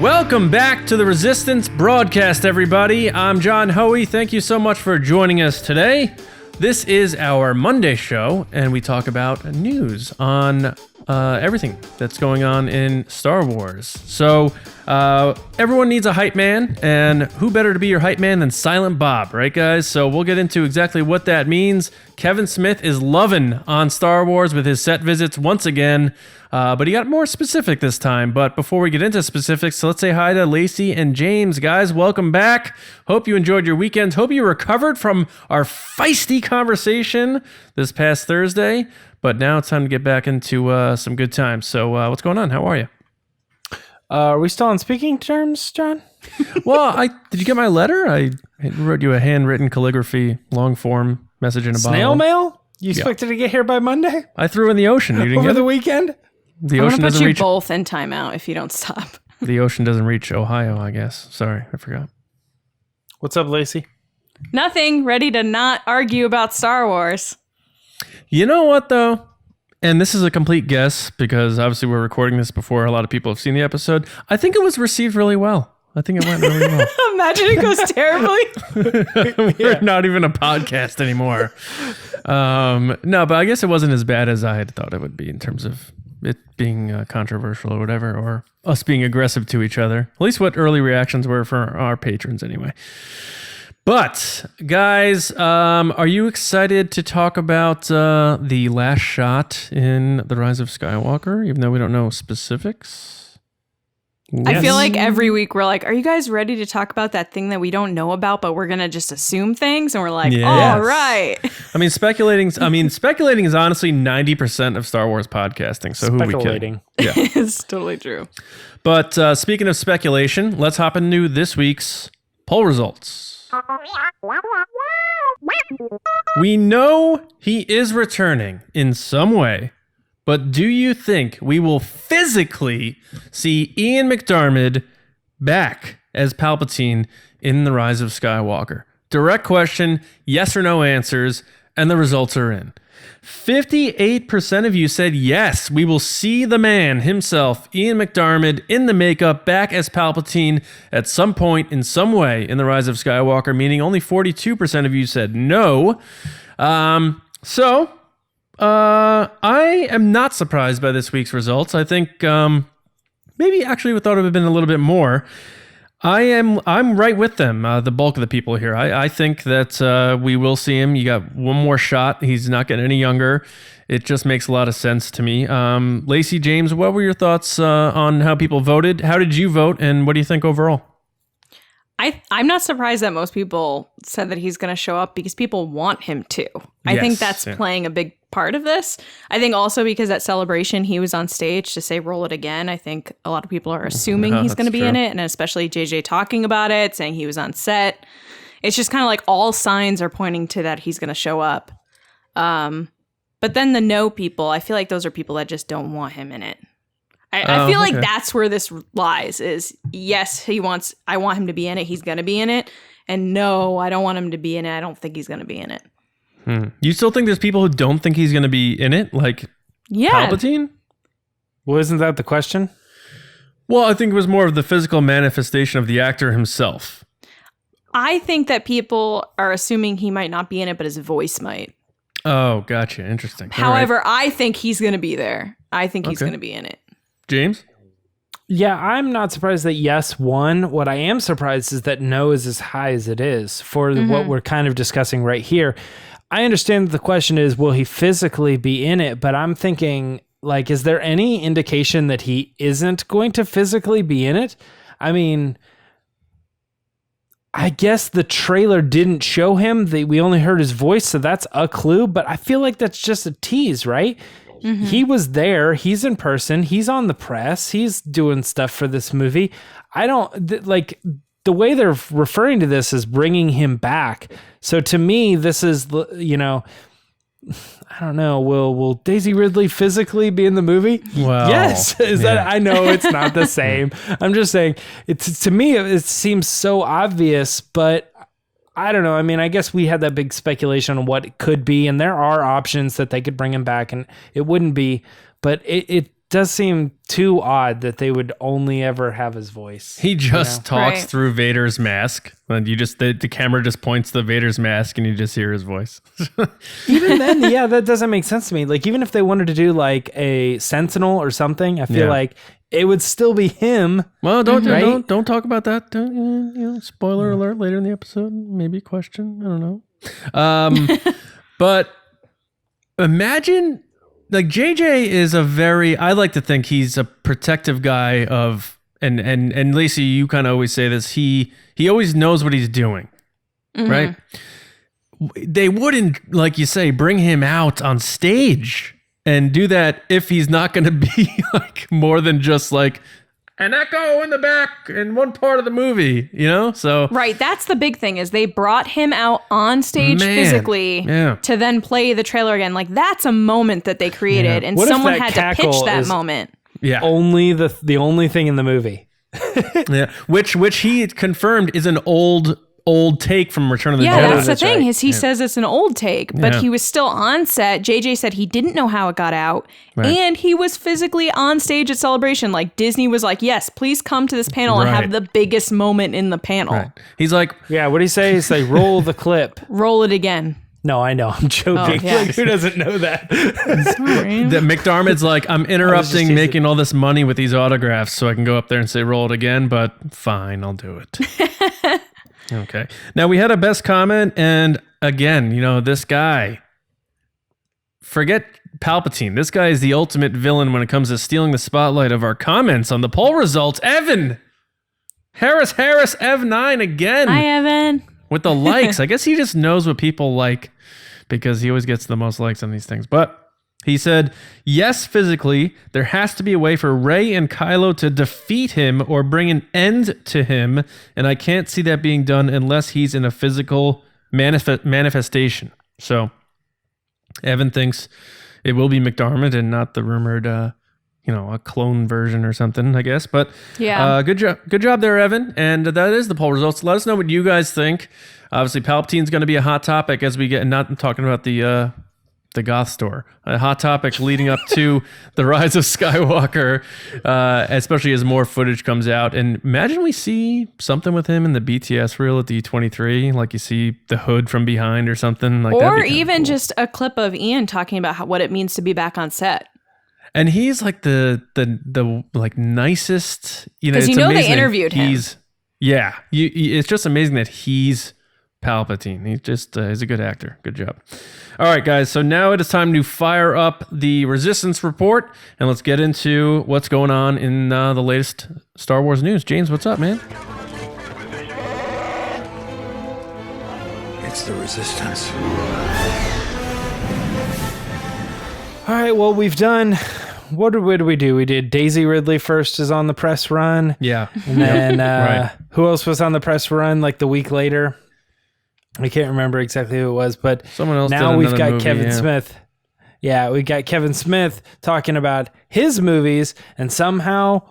Welcome back to the Resistance broadcast, everybody. I'm John Hoey. Thank you so much for joining us today. This is our Monday show, and we talk about news on everything that's going on in Star Wars. So everyone needs a hype man, and who better to be your hype man than Silent Bob, right, guys? So we'll get into exactly what that means. Kevin Smith is loving on Star Wars with his set visits once again, but he got more specific this time. But before we get into specifics, let's say hi to Lacey and James. Guys, welcome back. Hope you enjoyed your weekends. Hope you recovered from our feisty conversation this past Thursday. But now it's time to get back into some good times. So what's going on? How are you? Are we still on speaking terms, John? Well, did you get my letter? I wrote you a handwritten calligraphy, long form message in a bottle. Snail mail? You expected to get here by Monday? I threw in the ocean. You didn't Over get the it? weekend? The I'm ocean gonna put doesn't you reach. both in timeout if you don't stop. The ocean doesn't reach Ohio, I guess. Sorry, I forgot. What's up, Lacey? Nothing. Ready to not argue about Star Wars. You know what, though? And this is a complete guess because obviously we're recording this before a lot of people have seen the episode. I think it was received really well. I think it went really well. Imagine it goes terribly. We're not even a podcast anymore. No, but I guess it wasn't as bad as I had thought it would be in terms of it being controversial or whatever, or us being aggressive to each other. At least what early reactions were for our patrons anyway. But, guys, are you excited to talk about the last shot in The Rise of Skywalker, even though we don't know specifics? I feel like every week we're like, are you guys ready to talk about that thing that we don't know about, but we're going to just assume things? And we're like, all right. I mean, speculating is honestly 90% of Star Wars podcasting. So who are we kidding? Yeah. It's totally true. But speaking of speculation, let's hop into this week's poll results. We know he is returning in some way, but do you think we will physically see Ian McDiarmid back as Palpatine in The Rise of Skywalker? Direct question, yes or no answers, and the results are in. 58% of you said yes, we will see the man himself, Ian McDiarmid, in the makeup, back as Palpatine at some point in some way in The Rise of Skywalker, meaning only 42% of you said no. I am not surprised by this week's results. I think maybe actually we thought it would have been a little bit more. I'm right with them, the bulk of the people here. I think that we will see him. You got one more shot. He's not getting any younger. It just makes a lot of sense to me. Lacey, James, what were your thoughts on how people voted? How did you vote, and what do you think overall? I'm not surprised that most people said that he's going to show up because people want him to. I think that's playing a big part of this. I think also because at Celebration, he was on stage to say, roll it again. I think a lot of people are assuming he's going to be in it. And especially JJ talking about it, saying he was on set. It's just kind of like all signs are pointing to that he's going to show up. But then the no people, I feel like those are people that just don't want him in it. I feel like that's where this lies is, yes, I want him to be in it. He's going to be in it. And no, I don't want him to be in it. I don't think he's going to be in it. You still think there's people who don't think he's going to be in it? Like Palpatine? Well, isn't that the question? Well, I think it was more of the physical manifestation of the actor himself. I think that people are assuming he might not be in it, but his voice might. Oh, gotcha. Interesting. However, I think he's going to be there. I think he's going to be in it. James? Yeah, I'm not surprised that yes won. What I am surprised is that no is as high as it is for what we're kind of discussing right here. I understand that the question is, will he physically be in it? But I'm thinking, like, is there any indication that he isn't going to physically be in it? I mean, I guess the trailer didn't show him. We only heard his voice, so that's a clue. But I feel like that's just a tease, right? Mm-hmm. He was there. He's in person. He's on the press. He's doing stuff for this movie. I don't like the way they're referring to this is bringing him back. So to me, this is, you know, I don't know. Will Daisy Ridley physically be in the movie? Well, yes. That? I know it's not the same. I'm just saying it's, to me, it seems so obvious, but I don't know. I mean, I guess we had that big speculation on what it could be, and there are options that they could bring him back, and it wouldn't be. But it does seem too odd that they would only ever have his voice. He just talks through Vader's mask, and you just the camera just points to Vader's mask, and you just hear his voice. Even then, yeah, that doesn't make sense to me. Like, even if they wanted to do like a Sentinel or something, I feel like it would still be him. Well, don't talk about that. Spoiler alert later in the episode. Maybe a question. I don't know. But imagine, like, JJ is I like to think he's a protective guy of, and Lacey, you kind of always say this, he always knows what he's doing, right? They wouldn't, like you say, bring him out on stage and do that if he's not going to be like more than just like an echo in the back in one part of the movie, So right, that's the big thing is they brought him out on stage physically to then play the trailer again. Like, that's a moment that they created, and someone had to pitch that moment. Yeah, only the only thing in the movie. Yeah, which he confirmed is an old take from Return of the Jedi. Yeah, that's the thing is he says it's an old take, but he was still on set. JJ said he didn't know how it got out, and he was physically on stage at Celebration. Like, Disney was like, yes, please come to this panel and have the biggest moment in the panel. Right. He's like, yeah, what do you say? He's like, roll the clip. Roll it again. No, I know. I'm joking. Oh, yeah. Like, who doesn't know that? Sorry. That McDiarmid's like, I'm interrupting making all this money with these autographs so I can go up there and say roll it again, but fine, I'll do it. Okay. Now, we had a best comment, and again, this guy, forget Palpatine. This guy is the ultimate villain when it comes to stealing the spotlight of our comments on the poll results. Evan! Harris, Ev9 again. Hi, Evan. With the likes. I guess he just knows what people like because he always gets the most likes on these things. But he said, yes, physically, there has to be a way for Rey and Kylo to defeat him or bring an end to him, and I can't see that being done unless he's in a physical manifestation. So, Evan thinks it will be McDiarmid and not the rumored, a clone version or something, I guess. But good job there, Evan. And that is the poll results. Let us know what you guys think. Obviously, Palpatine's going to be a hot topic as we get, not talking about the goth store, a hot topic leading up to the Rise of Skywalker, especially as more footage comes out. And imagine we see something with him in the BTS reel at the E23, like you see the hood from behind or something like that. Or even cool. Just a clip of Ian talking about what it means to be back on set. And he's like the like nicest, because they interviewed him. It's just amazing that he's Palpatine. He's just he's a good actor. Good job. All right, guys. So now it is time to fire up the Resistance report, and let's get into what's going on in the latest Star Wars news. James, what's up, man? It's the Resistance. All right. Well, we've done. What did we do? We did Daisy Ridley first is on the press run. Yeah. And then who else was on the press run like the week later? I can't remember exactly who it was, but someone else. Now we've got Kevin Smith. Yeah, we got Kevin Smith talking about his movies, and somehow,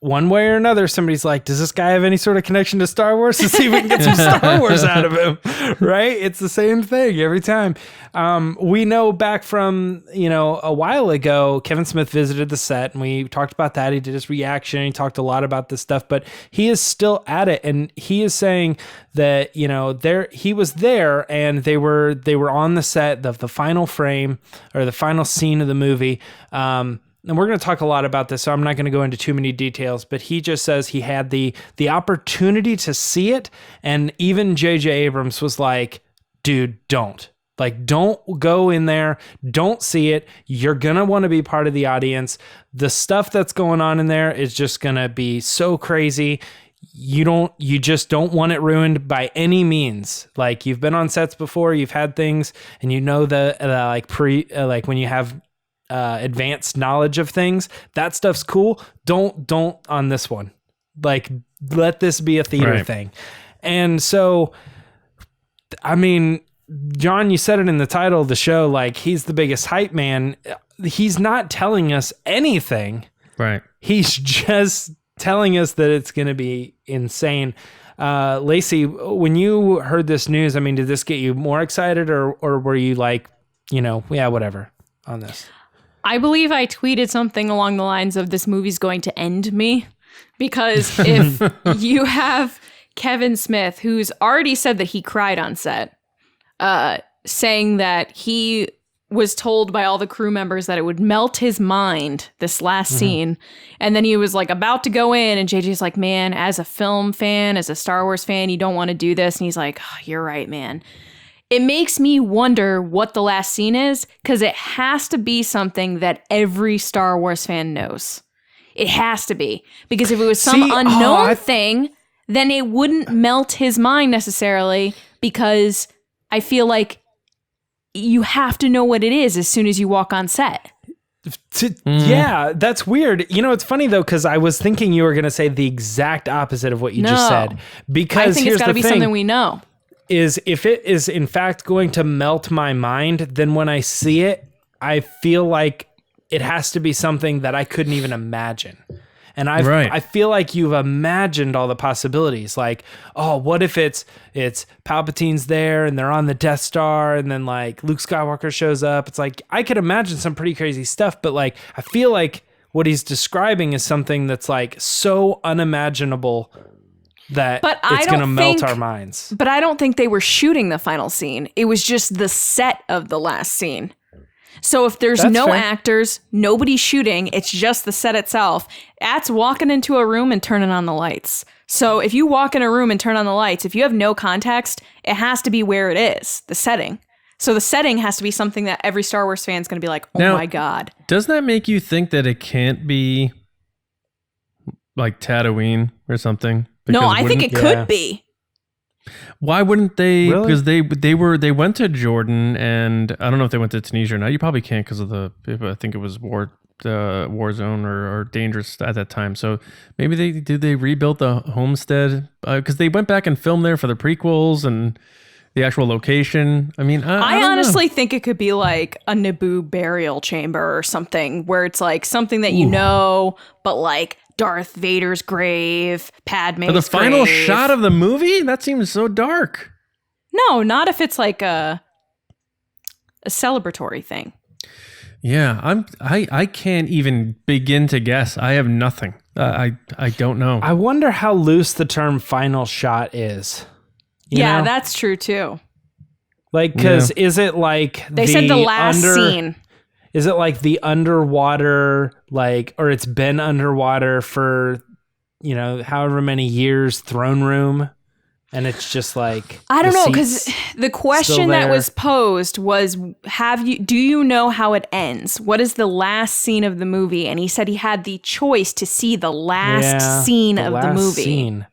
one way or another, somebody's like, does this guy have any sort of connection to Star Wars? To see if we can get some Star Wars out of him, right? It's the same thing every time. We know back from, a while ago, Kevin Smith visited the set, and we talked about that. He did his reaction. He talked a lot about this stuff, but he is still at it, and he is saying that, he was there, and they were on the set, the final frame, or the final scene of the movie. And we're going to talk a lot about this, so I'm not going to go into too many details, but he just says he had the opportunity to see it. And even J.J. Abrams was like, dude, don't go in there. Don't see it. You're going to want to be part of the audience. The stuff that's going on in there is just going to be so crazy. You just don't want it ruined by any means. Like, you've been on sets before, you've had things, and when you have advanced knowledge of things, that stuff's cool. Don't on this one. Like, let this be a theater thing. And so, I mean, John, you said it in the title of the show, like, he's the biggest hype man. He's not telling us anything. Right. He's just telling us that it's going to be insane. Lacey, when you heard this news, I mean, did this get you more excited, or were you like, whatever on this? I believe I tweeted something along the lines of this movie's going to end me, because if you have Kevin Smith, who's already said that he cried on set, saying that he was told by all the crew members that it would melt his mind, this last scene. And then he was like about to go in, and JJ's like, man, as a film fan, as a Star Wars fan, you don't want to do this. And he's like, oh, you're right, man. It makes me wonder what the last scene is, because it has to be something that every Star Wars fan knows. It has to be. Because if it was some unknown thing, then it wouldn't melt his mind necessarily, because I feel like you have to know what it is as soon as you walk on set. Yeah, that's weird. You know, it's funny though, because I was thinking you were going to say the exact opposite of what you just said. Because I think it's got to be something we know. Is if it is in fact going to melt my mind, then when I see it, I feel like it has to be something that I couldn't even imagine. And I feel like you've imagined all the possibilities. Like, oh, what if it's Palpatine's there and they're on the Death Star, and then like Luke Skywalker shows up. It's like, I could imagine some pretty crazy stuff, but like, I feel like what he's describing is something that's like so unimaginable that it's going to melt our minds. But I don't think they were shooting the final scene. It was just the set of the last scene. So if there's no actors, nobody's shooting, it's just the set itself. That's walking into a room and turning on the lights. So if you walk in a room and turn on the lights, if you have no context, it has to be where it is, the setting. So the setting has to be something that every Star Wars fan is going to be like, oh my God. Does that make you think that it can't be like Tatooine or something? Because no, I think it could be. Why wouldn't they? Really? Because they went to Jordan, and I don't know if they went to Tunisia or not. You probably can't because of I think it was war zone or dangerous at that time. So maybe they rebuilt the homestead because they went back and filmed there for the prequels and the actual location. I mean, I honestly think it could be like a Naboo burial chamber or something, where it's like something that you know, but like Darth Vader's grave, Padme's grave. The final shot of the movie? That seems so dark. No, not if it's like a celebratory thing. Yeah, I can't even begin to guess. I have nothing. I don't know. I wonder how loose the term final shot is. You know? That's true too. Like, because is it like they said the last scene? Is it like the underwater, like, or it's been underwater for, you know, however many years, throne room, and it's just like I don't know, because the question that was posed was, do you know how it ends? What is the last scene of the movie? And he said he had the choice to see the last scene of the movie.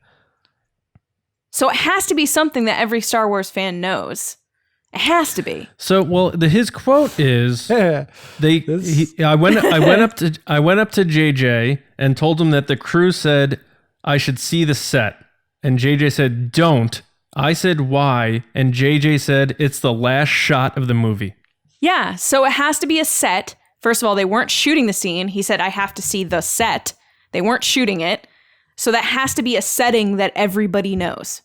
So it has to be something that every Star Wars fan knows. It has to be. So, well, his quote is, I went up to JJ and told him that the crew said I should see the set, and JJ said don't. I said why, and JJ said it's the last shot of the movie. Yeah, so it has to be a set. First of all, they weren't shooting the scene. He said I have to see the set. They weren't shooting it, so that has to be a setting that everybody knows.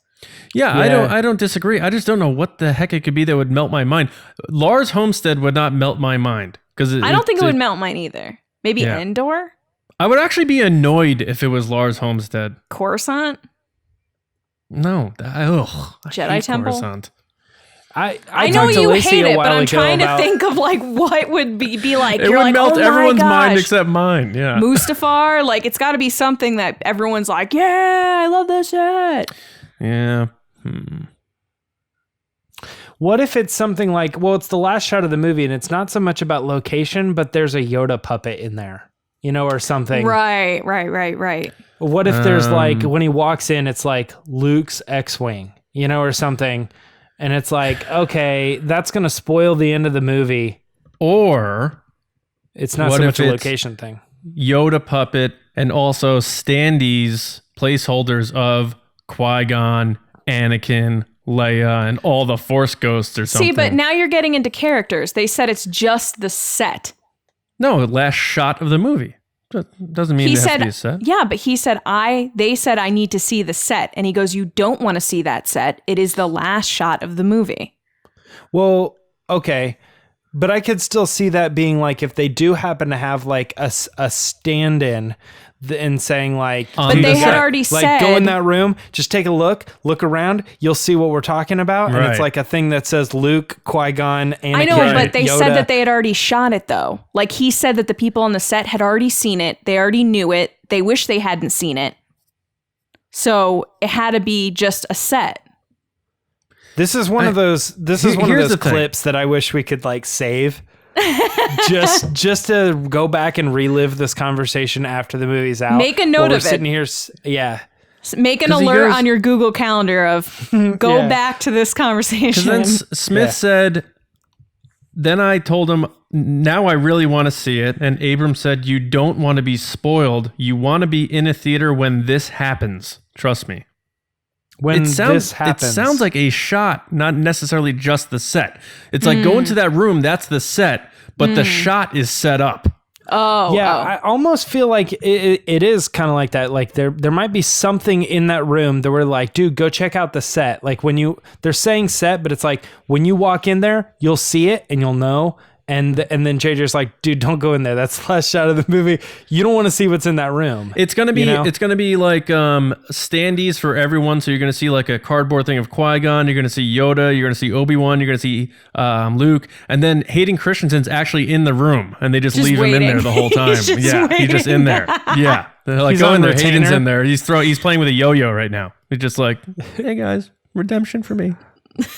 Yeah, I don't disagree. I just don't know what the heck it could be that would melt my mind. Lars Homestead would not melt my mind because I don't think it would melt mine either. Maybe Endor. I would actually be annoyed if it was Lars Homestead. Coruscant. No, Jedi Temple. Coruscant. I know you hate it, but I'm trying to think of like what would be like. It would melt everyone's mind except mine. Yeah, Mustafar. Like it's got to be something that everyone's like, yeah, I love this set. Yeah. What if it's something like, well, it's the last shot of the movie and it's not so much about location, but there's a Yoda puppet in there, you know, or something. Right. What if there's like, when he walks in, it's like Luke's X-Wing, you know, or something. And it's like, okay, that's going to spoil the end of the movie. Or it's not so much a location thing. Yoda puppet and also standees, placeholders of Qui-Gon, Anakin, Leia, and all the Force ghosts or something. See, but now you're getting into characters. They said it's just the set. No, the last shot of the movie. That doesn't mean it has to be a set. Yeah, but he said, they said I need to see the set. And he goes, you don't want to see that set. It is the last shot of the movie. Well, okay. But I could still see that being like if they do happen to have like a stand-in and saying like, but they had already said, like, go in that room, just take a look around, you'll see what we're talking about. And it's like a thing that says Luke, Qui-Gon, Anakin, I know, but they Yoda. said that they had already shot it though. Like he said that the people on the set had already seen it. They already knew it. They wish they hadn't seen it. So it had to be just a set. This is one of those clips that I wish we could like save. just to go back and relive this conversation after the movie's out. Make a note of it. Sitting here, Make an alert on your Google Calendar of go back to this conversation. Then Smith said, then I told him, now I really want to see it. And Abrams said, you don't want to be spoiled. You want to be in a theater when this happens. Trust me. This happens. It sounds like a shot, not necessarily just the set. It's like go into that room, that's the set, but the shot is set up. I almost feel like it is kind of like that. Like there might be something in that room that we're like, dude, go check out the set. Like they're saying set, but it's like when you walk in there, you'll see it and you'll know. And then JJ's like, dude, don't go in there. That's the last shot of the movie. You don't want to see what's in that room. It's gonna be like standees for everyone. So you're gonna see like a cardboard thing of Qui-Gon. You're gonna see Yoda. You're gonna see Obi-Wan. You're gonna see Luke. And then Hayden Christensen's actually in the room, and they just leave him in there the whole time. He's just in there. Yeah, they're like, go in there. Hayden's in there. He's playing with a yo-yo right now. He's just like, hey guys, redemption for me.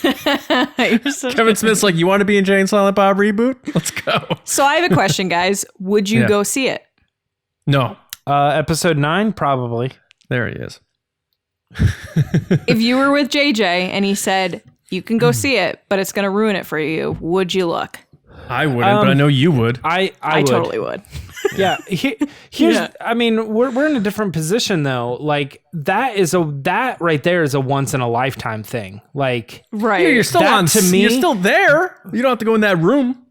Kevin Smith's like, you want to be in Jay and Silent Bob reboot? Let's go. So I have a question, guys. Would you go see it? No. Episode 9, probably. There he is. If you were with JJ and he said, you can go see it, but it's going to ruin it for you, would you look? I wouldn't, but I know you would. I totally would. Yeah. I mean, we're in a different position though. Like that right there is a once in a lifetime thing. Like, right. You're still on to me. You're still there. You don't have to go in that room.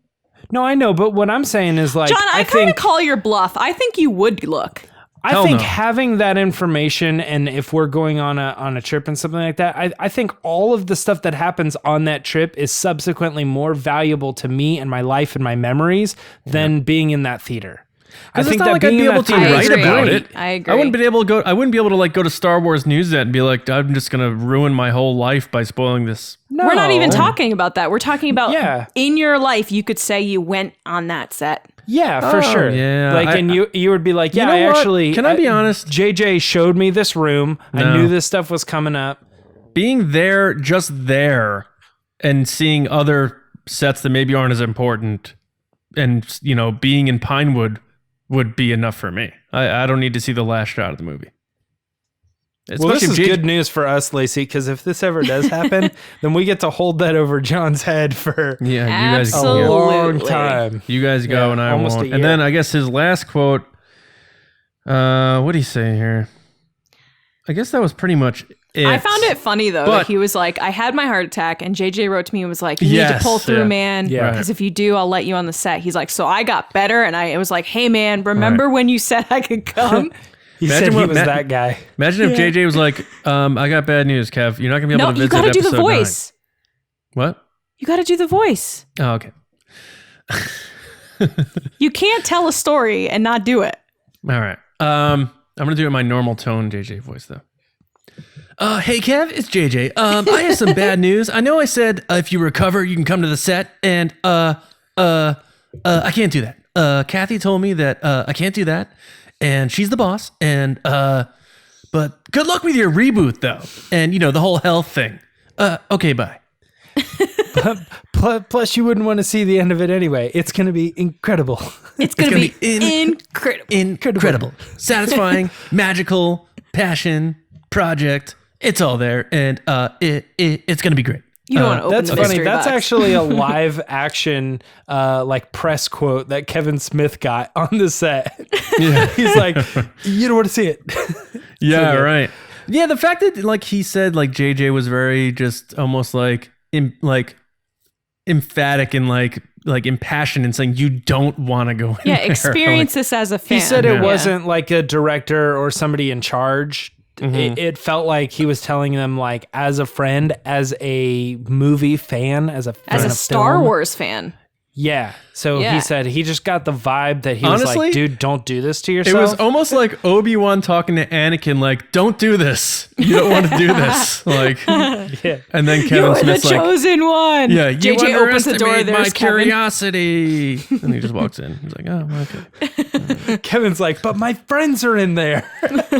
No, I know. But what I'm saying is like, John, I kind of call your bluff. I think you would look. I think having that information, and if we're going on a trip and something like that, I think all of the stuff that happens on that trip is subsequently more valuable to me and my life and my memories than being in that theater. I think that I'd be able to write about it. I agree. I wouldn't be able to like go to Star Wars Newsnet and be like, I'm just gonna ruin my whole life by spoiling this. No. We're not even talking about that. We're talking about in your life, you could say you went on that set. Yeah, for sure. Yeah, like, and you would be like, yeah, I actually. Can I be honest? JJ showed me this room. No. I knew this stuff was coming up. Being there, just there, and seeing other sets that maybe aren't as important, and being in Pinewood would be enough for me. I don't need to see the last shot of the movie. Well, this is good news for us, Lacey, because if this ever does happen, then we get to hold that over John's head for you guys a long time. You guys go and I won't. And then I guess his last quote, what do you say here? I guess that was pretty much it. I found it funny, though, that he was like, I had my heart attack, and JJ wrote to me and was like, you need to pull through, man, because if you do, I'll let you on the set. He's like, so I got better, and I was like, hey, man, remember when you said I could come? He said he was that guy. Imagine if JJ was like, I got bad news, Kev. You're not going to be able to visit episode 9. No, you got to do the voice. 9. What? You got to do the voice. Oh, okay. You can't tell a story and not do it. All right. I'm going to do it in my normal tone JJ voice, though. Hey, Kev, it's JJ. I have some bad news. I know I said if you recover, you can come to the set, and I can't do that. Kathy told me that I can't do that. And she's the boss, and but good luck with your reboot, though, and the whole health thing. Okay, bye. Plus, you wouldn't want to see the end of it anyway. It's going to be incredible. It's going to be incredible, satisfying, magical, passion, project. It's all there, and it's going to be great. You don't want to open That's the funny. mystery That's box. actually a live action like press quote that Kevin Smith got on the set. Yeah. He's like, you don't want to see it. Yeah, so right. Yeah, the fact that like he said like JJ was very just almost like emphatic and like impassioned and saying you don't want to go in there. Experience this as a fan. He said it wasn't like a director or somebody in charge. Mm-hmm. It felt like he was telling them like as a friend, as a movie fan, as a Star Wars fan. Yeah. So Yeah. he said he just got the vibe that he was Honestly, like, dude, don't do this to It yourself. was almost like Obi-Wan talking to Anakin, like, don't do this. You don't want to do this. Like, Yeah. and then Kevin You're Smith's the like, chosen one. yeah, you JJ opens the door. underestimate my There's Kevin. curiosity. And he just walks in. He's like, oh, okay. Kevin's like, but my friends are in there.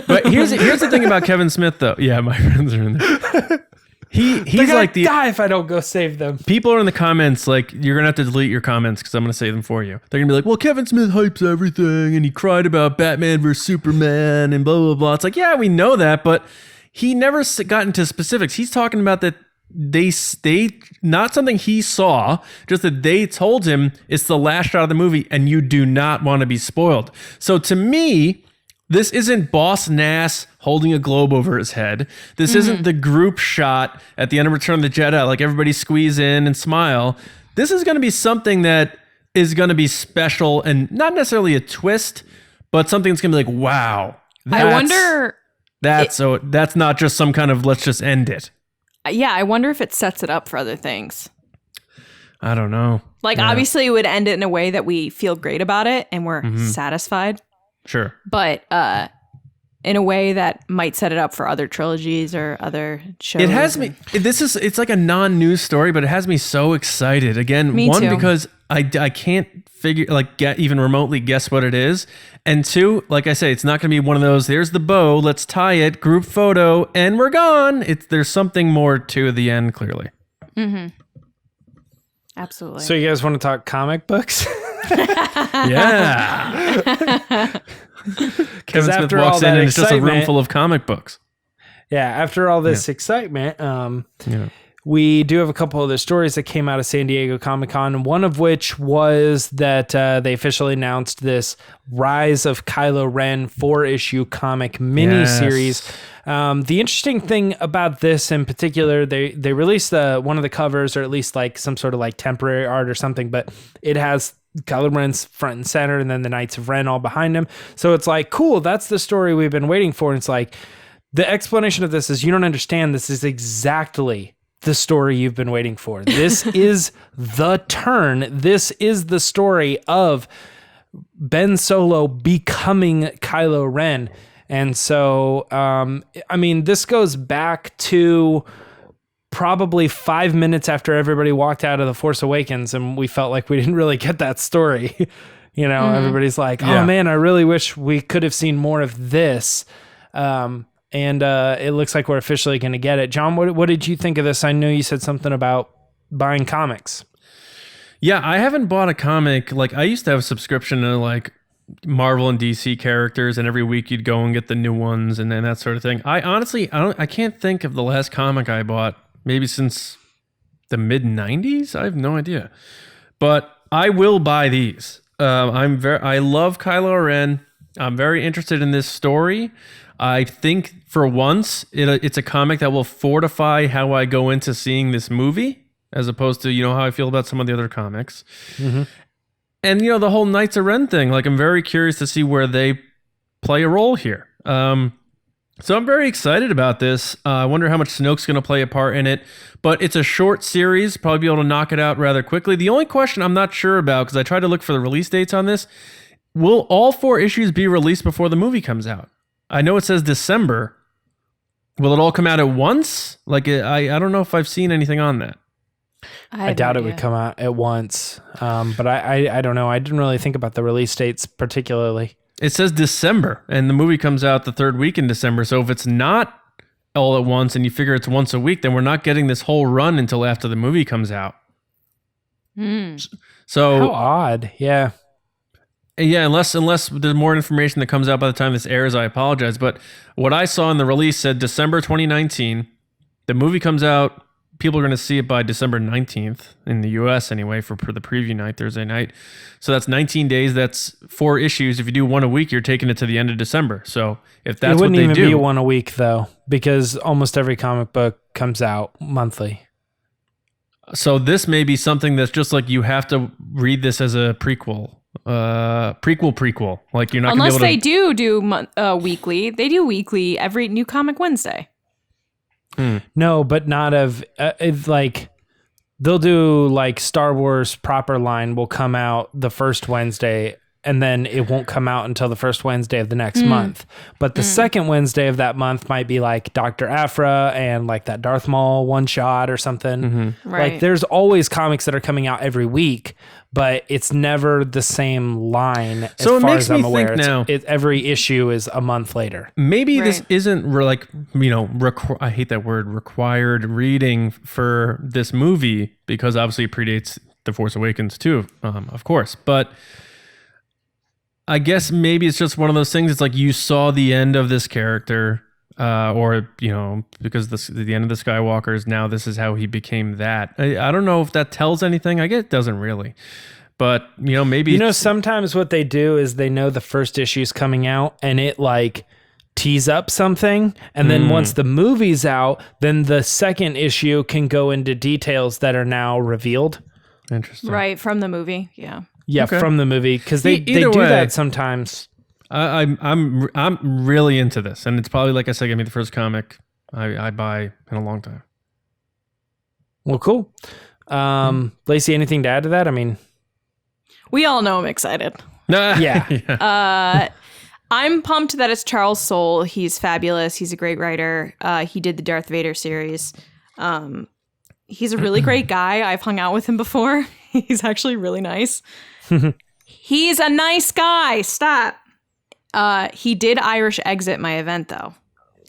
But here's the thing about Kevin Smith, though. Yeah, my friends are in there. He's like the die if I don't go save them. people are in the comments like, you're gonna have to delete your comments because I'm gonna say them for you. They're gonna be like, well, Kevin Smith hypes everything and he cried about Batman versus Superman and blah blah blah. It's like, yeah, we know that, but he never got into specifics. He's talking about that they not something he saw, just that they told him it's the last shot of the movie and you do not want to be spoiled. So to me, this isn't Boss Nass holding a globe over his head. This isn't the group shot at the end of Return of the Jedi, like everybody squeeze in and smile. This is going to be something that is going to be special and not necessarily a twist, but something that's going to be like, wow. I wonder. That's not just some kind of let's just end it. Yeah, I wonder if it sets it up for other things. I don't know. Like, obviously, it would end it in a way that we feel great about it and we're satisfied. Sure. But in a way that might set it up for other trilogies or other shows. It has me. It's like a non-news story, but it has me so excited. Again, Me one, too. because I can't even remotely guess what it is, and two, like I say, it's not going to be one of those. There's the bow. Let's tie it. Group photo, and we're gone. There's something more to the end. Clearly. Mm-hmm. Absolutely. So you guys want to talk comic books? Yeah. Kevin Smith after all walks in that and it's just a room excitement- full of comic books. Yeah, after all this excitement, we do have a couple other stories that came out of San Diego Comic-Con, one of which was that they officially announced this Rise of Kylo Ren 4-issue comic miniseries. The interesting thing about this in particular, they released one of the covers, or at least like some sort of like temporary art or something, but it has Kylo Ren's front and center and then the Knights of Ren all behind him. So it's like, cool, that's the story we've been waiting for. And it's like, the explanation of this is you don't understand. This is exactly the story you've been waiting for. This is the turn. This is the story of Ben Solo becoming Kylo Ren. And so, I mean, this goes back to probably 5 minutes after everybody walked out of The Force Awakens and we felt like we didn't really get that story. You know, everybody's like, oh man, I really wish we could have seen more of this. And it looks like we're officially going to get it. John, what did you think of this? I know you said something about buying comics. Yeah, I haven't bought a comic. Like, I used to have a subscription to like Marvel and DC characters, and every week you'd go and get the new ones and then that sort of thing. I honestly, I can't think of the last comic I bought. Maybe since the mid 90s. I have no idea, but I will buy these. I love Kylo Ren. I'm very interested in this story. I think for once it's a comic that will fortify how I go into seeing this movie, as opposed to, you know, how I feel about some of the other comics. Mm-hmm. And, you know, the whole Knights of Ren thing, like, I'm very curious to see where they play a role here. So I'm very excited about this. I wonder how much Snoke's going to play a part in it. But it's a short series, probably be able to knock it out rather quickly. The only question I'm not sure about, because I tried to look for the release dates on this, will all 4 issues be released before the movie comes out? I know it says December. Will it all come out at once? Like, I don't know if I've seen anything on that. I doubt it would come out at once. But I don't know. I didn't really think about the release dates particularly. It says December, and the movie comes out the 3rd week in December. So if it's not all at once and you figure it's once a week, then we're not getting this whole run until after the movie comes out. So how odd. Yeah. Yeah, unless there's more information that comes out by the time this airs, I apologize. But what I saw in the release said December 2019. The movie comes out. People are going to see it by December 19th in the US anyway for the preview night, Thursday night. So that's 19 days. That's 4 issues. If you do one a week, you're taking it to the end of December. So if that's what they do. It wouldn't even be one a week though, because almost every comic book comes out monthly. So this may be something that's just like you have to read this as a prequel. Prequel. Like you're not unless gonna be able to... they do weekly. They do weekly every New Comic Wednesday. No, but not of like they'll do like Star Wars proper line will come out the first Wednesday, and then it won't come out until the first Wednesday of the next month. But the second Wednesday of that month might be like Dr. Aphra and like that Darth Maul one shot or something. Right. Like there's always comics that are coming out every week, but it's never the same line as So it far makes as me I'm aware. think now, Every issue is a month later. maybe this Right. isn't I hate that word, required reading for this movie, because obviously it predates The Force Awakens too, of course. But I guess maybe it's just one of those things. It's like you saw the end of this character, or because the end of the Skywalkers. Now this is how he became that. I don't know if that tells anything. I guess it doesn't really, but maybe Sometimes what they do is they know the first issue's coming out, and it like tease up something, and then once the movie's out, then the second issue can go into details that are now revealed. Interesting. Right, from the movie. Yeah. Yeah, Okay. from the movie, because they Either do way, that sometimes. I'm really into this, and it's probably, like I said, gonna be the first comic I buy in a long time. Well, cool. Lacey, anything to add to that? I mean, We all know I'm excited. yeah. I'm pumped that it's Charles Soule. He's fabulous. He's a great writer. He did the Darth Vader series. He's a really great guy. I've hung out with him before. He's actually really nice. He's a nice guy. Stop. He did Irish exit my event, though.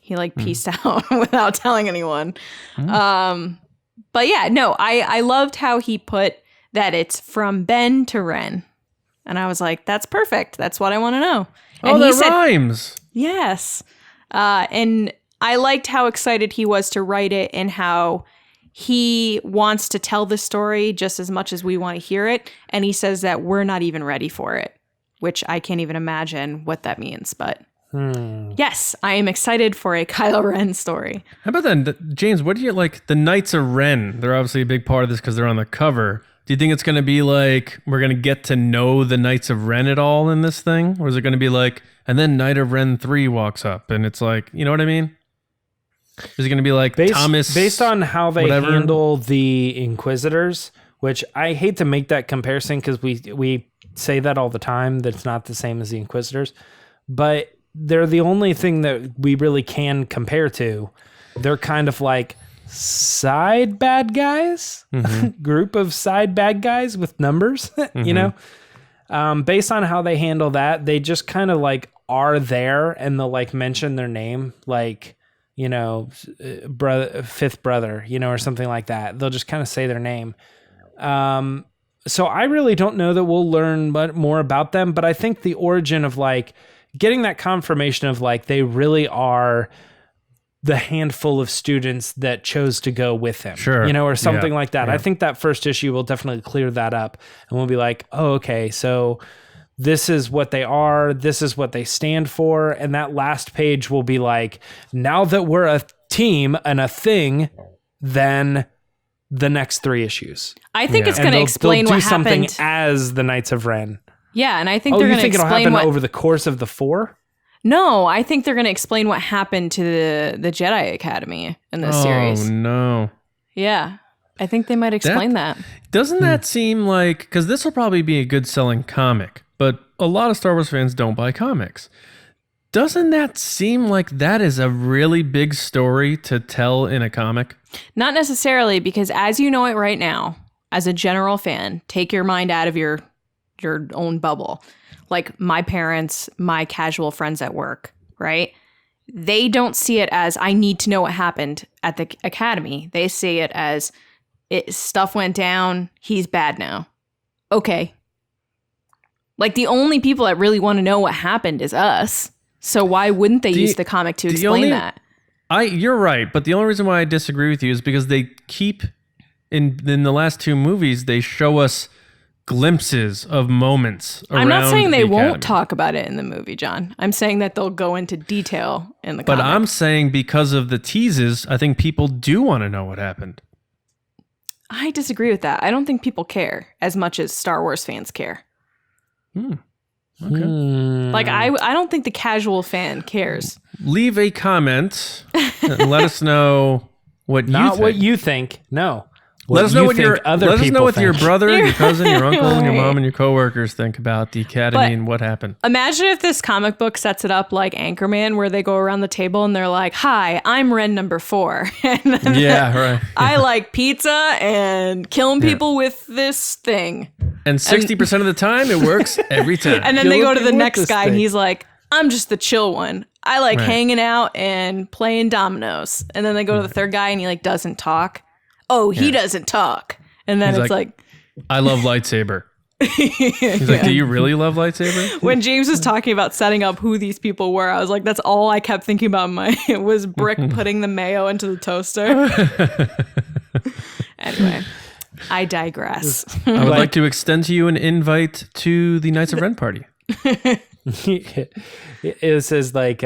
He pieced out without telling anyone. But yeah, no, I loved how he put that it's from Ben to Ren. And I was like, that's perfect. That's what I want to know. And That rhymes. yes. And I liked how excited he was to write it, and how he wants to tell the story just as much as we want to hear it. And he says that we're not even ready for it, which I can't even imagine what that means. But yes, I am excited for a Kylo Ren story. How about that, James? What do you like? The Knights of Ren. They're obviously a big part of this because they're on the cover. Do you think it's going to be like we're going to get to know the Knights of Ren at all in this thing? Or is it going to be like, and then Knight of Ren 3 walks up and it's like, you know what I mean? Is it going to be like Thomas? Based on how they whatever? handle the Inquisitors, which I hate to make that comparison because we say that all the time, that it's not the same as the Inquisitors, but they're the only thing that we really can compare to. They're kind of like side bad guys, group of side bad guys with numbers, you know? Based on how they handle that, they just kind of like are there, and they'll like mention their name, like, you know, fifth brother, you know, or something like that. They'll just kind of say their name. So I really don't know that we'll learn more about them, but I think the origin of like getting that confirmation of like they really are the handful of students that chose to go with him, Sure. you know, or something Yeah. like that. Yeah. I think that first issue will definitely clear that up, and we'll be like, oh, okay, so this is what they are, this is what they stand for, and that last page will be like, now that we're a team and a thing, then the next 3 issues. I think it's And going to they'll explain do what something happened. as the Knights of Ren. Yeah, and I think Oh, they're you going to think it'll explain happen what. over the course of the 4? No, I think they're going to explain what happened to the Jedi Academy in this series. Oh, no. Yeah, I think they might explain that. Doesn't that seem like, because this will probably be a good selling comic, but a lot of Star Wars fans don't buy comics. Doesn't that seem like that is a really big story to tell in a comic? Not necessarily, because as you know it right now, as a general fan, take your mind out of your own bubble. Like my parents, my casual friends at work, right? They don't see it as, I need to know what happened at the academy. They see it as, stuff went down, he's bad now. Okay. Like the only people that really want to know what happened is us. So why wouldn't they use the comic to explain that? You're right, but the only reason why I disagree with you is because they keep, in the last 2 movies, they show us glimpses of moments around I'm not saying they the won't Academy. talk about it in the movie, John. I'm saying that they'll go into detail in the But comic. I'm saying because of the teases, I think people do want to know what happened. I disagree with that. I don't think people care as much as Star Wars fans care. Okay. Like I don't think the casual fan cares. Leave a comment and let us know what you Not think. what you think. No. what us know what your think. brother, your cousin, your uncle, and your mom and your coworkers think about the Academy and what happened. Imagine if this comic book sets it up like Anchorman, where they go around the table and they're like, "Hi, I'm Ren number 4." And right. I like pizza and killing people with this thing. And 60% of the time, it works every time. And then they go to the next guy and he's like, "I'm just the chill one. I like hanging out and playing dominoes." And then they go to the third guy and he like doesn't talk. Oh, he doesn't talk. And then it's like, I love lightsaber. He's like, do you really love lightsaber? When James was talking about setting up who these people were, I was like, that's all I kept thinking about. Was Brick putting the mayo into the toaster. Anyway, I digress. I would like to extend to you an invite to the Knights of Ren party. It says like,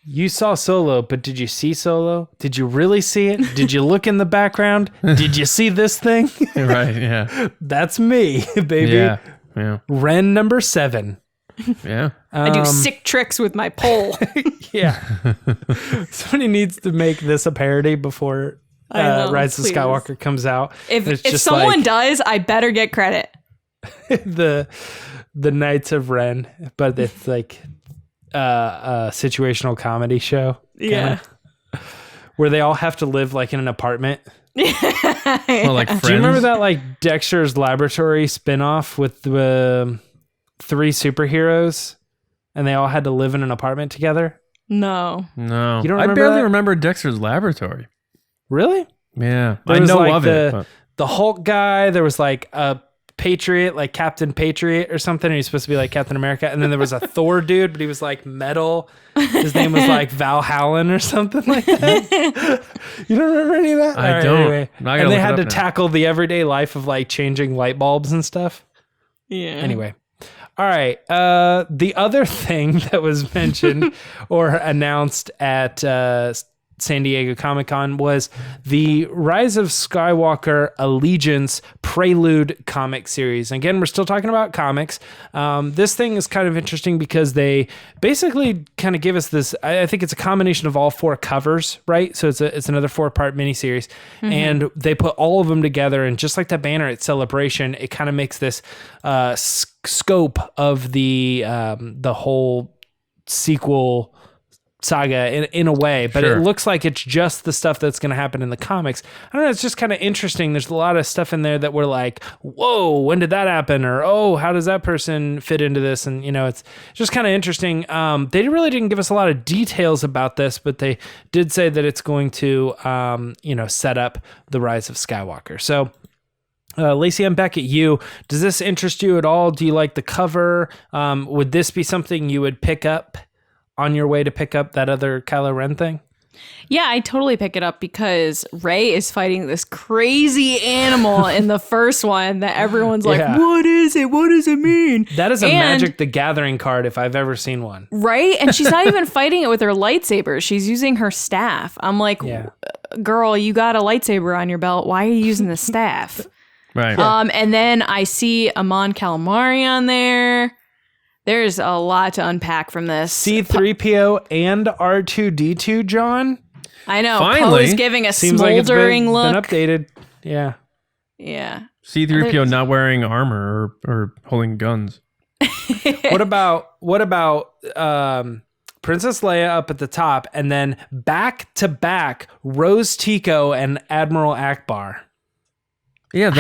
you saw Solo, but did you see Solo? Did you really see it? Did you look in the background? Did you see this thing? Right, yeah. That's me, baby. Yeah. Ren number 7. Yeah. I do sick tricks with my pole. Yeah. Somebody needs to make this a parody before Rise of Skywalker comes out. If someone does, I better get credit. the Knights of Ren, but it's like a situational comedy show. Yeah. Where they all have to live like in an apartment. Well, like Friends. Do you remember that like Dexter's Laboratory spinoff with the 3 superheroes and they all had to live in an apartment together? No. You don't remember I barely that? remember Dexter's Laboratory. Really? Yeah. There I was know like of it. the Hulk guy. There was like a Patriot, like Captain Patriot or something. And he's supposed to be like Captain America. And then there was a Thor dude, but he was like metal. His name was like Valhallan or something like that. You don't remember any of that? I don't. Anyway. And they had to tackle the everyday life of like changing light bulbs and stuff. Yeah. Anyway. All right. The other thing that was mentioned or announced at San Diego Comic-Con was the Rise of Skywalker Allegiance Prelude Comic Series. Again, we're still talking about comics. This thing is kind of interesting because they basically kind of give us this, I think it's a combination of all 4 covers, right? So it's another 4-part miniseries. And they put all of them together, and just like that banner at Celebration, it kind of makes this scope of the whole sequel saga in a way, but It looks like it's just the stuff that's going to happen in the comics. I don't know, it's just kind of interesting. There's a lot of stuff in there that we're like, whoa, when did that happen? Or, oh, how does that person fit into this? And, it's just kind of interesting. They really didn't give us a lot of details about this, but they did say that it's going to, set up the Rise of Skywalker. So, Lacey, I'm back at you. Does this interest you at all? Do you like the cover? Would this be something you would pick up on your way to pick up that other Kylo Ren thing? Yeah, I totally pick it up because Rey is fighting this crazy animal in the first one that everyone's like, what is it? What does it mean? That is a Magic the Gathering card if I've ever seen one. Right? And she's not even fighting it with her lightsaber. She's using her staff. I'm like, girl, you got a lightsaber on your belt. Why are you using the staff? Right. And then I see Amon Calamari on there. There's a lot to unpack from this. C-3PO and R2-D2, John? I know. Finally. Poe's giving a Seems smoldering like look. Been updated. Yeah. Yeah. C-3PO not wearing armor or holding guns. What about Princess Leia up at the top, and then back to back Rose Tico and Admiral Akbar? Yeah,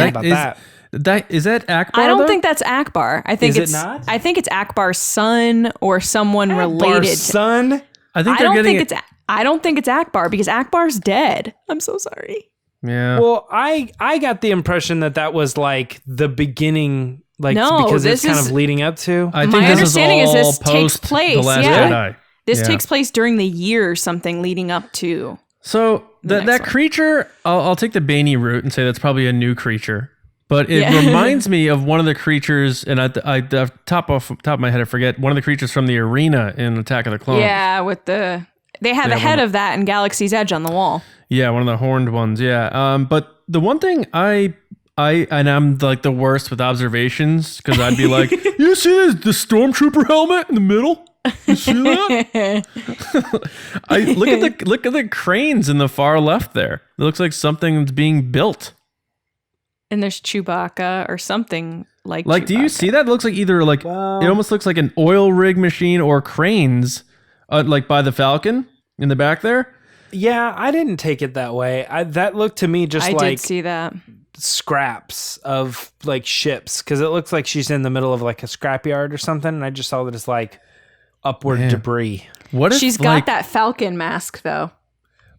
is that Akbar? I don't think that's Akbar. I think Is it not? I think it's Akbar's son or someone related. Akbar's son? I think they're getting it. I don't think it's Akbar because Akbar's dead. I'm so sorry. Yeah. Well, I got the impression that was like the beginning, like because it's kind of leading up to. I think my understanding is this post takes place. The Last Jedi. This takes place during the year or something leading up to. So that creature, I'll take the Baney route and say that's probably a new creature. But it reminds me of one of the creatures, and off top of my head, I forget, one of the creatures from the arena in Attack of the Clones. Yeah, they have a head of that in Galaxy's Edge on the wall. Yeah, one of the horned ones, yeah. But the one thing and I'm like the worst with observations, because I'd be like, you see the stormtrooper helmet in the middle? You see that? Look at the cranes in the far left there. It looks like something that's being built. And there's Chewbacca or something like Like, Chewbacca. do you see that? It looks like either like, it almost looks like an oil rig machine or cranes, like by the Falcon in the back there. Yeah, I didn't take it that way. That looked to me just I like did see that. scraps of like ships, because it looks like she's in the middle of like a scrapyard or something, and I just saw that it's like upward debris. What if She's got like, that Falcon mask, though.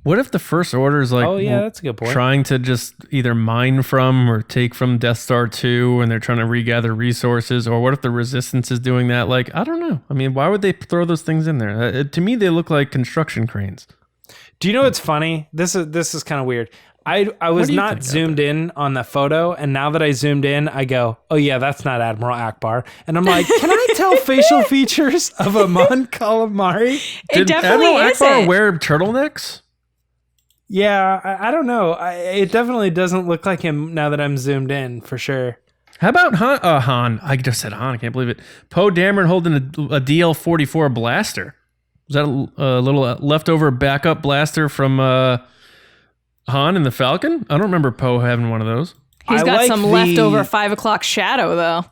What if the First Order is like, Oh yeah, that's a good point. trying to just either mine from or take from Death Star 2 and they're trying to regather resources? Or what if the Resistance is doing that? Like, I don't know. I mean, why would they throw those things in there? To me, they look like construction cranes. Do you know what's funny? This is kind of weird. I was not zoomed in on the photo, and now that I zoomed in, I go, oh yeah, that's not Admiral Akbar. And I'm like, can I tell facial features of a Mon Calamari? It definitely Admiral Akbar isn't. wear turtlenecks? Yeah, I don't know. It definitely doesn't look like him now that I'm zoomed in, for sure. How about Han? I just said Han. I can't believe it. Poe Dameron holding a DL-44 blaster. Was that a little leftover backup blaster from Han and the Falcon? I don't remember Poe having one of those. He's got like some leftover 5 o'clock shadow, though.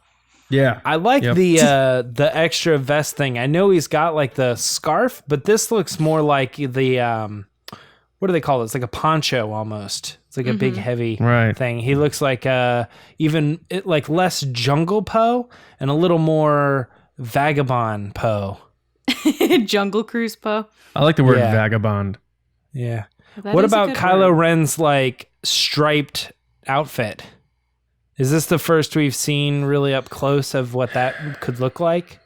Yeah. I like the extra vest thing. I know he's got like the scarf, but this looks more like the what do they call it? It's like a poncho almost. It's like a big heavy thing. He looks like like less jungle Poe and a little more vagabond Poe. Jungle Cruise Poe. I like the word vagabond. Yeah. That What is a about good Kylo word. Ren's like striped outfit? Is this the first we've seen really up close of what that could look like?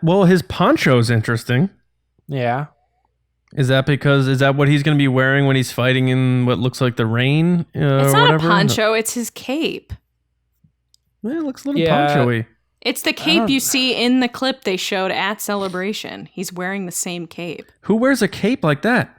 Well, his poncho's interesting. Yeah. Is that what he's going to be wearing when he's fighting in what looks like the rain? It's or not whatever? a poncho, it's his cape. Well, it looks a little poncho-y. It's the cape you see in the clip they showed at Celebration. He's wearing the same cape. Who wears a cape like that?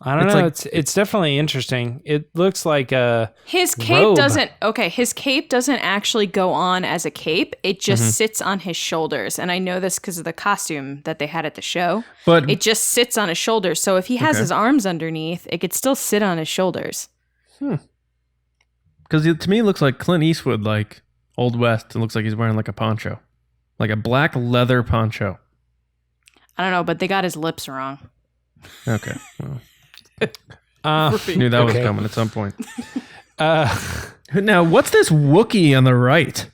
I don't know. It's definitely interesting. It looks like a his cape doesn't actually go on as a cape. It just sits on his shoulders. And I know this because of the costume that they had at the show. But it just sits on his shoulders. So if he has his arms underneath, it could still sit on his shoulders. Because to me, it looks like Clint Eastwood, like Old West. It looks like he's wearing like a poncho, like a black leather poncho. I don't know, but they got his lips wrong. Okay. Well. Knew that was coming at some point. Now, what's this Wookiee on the right?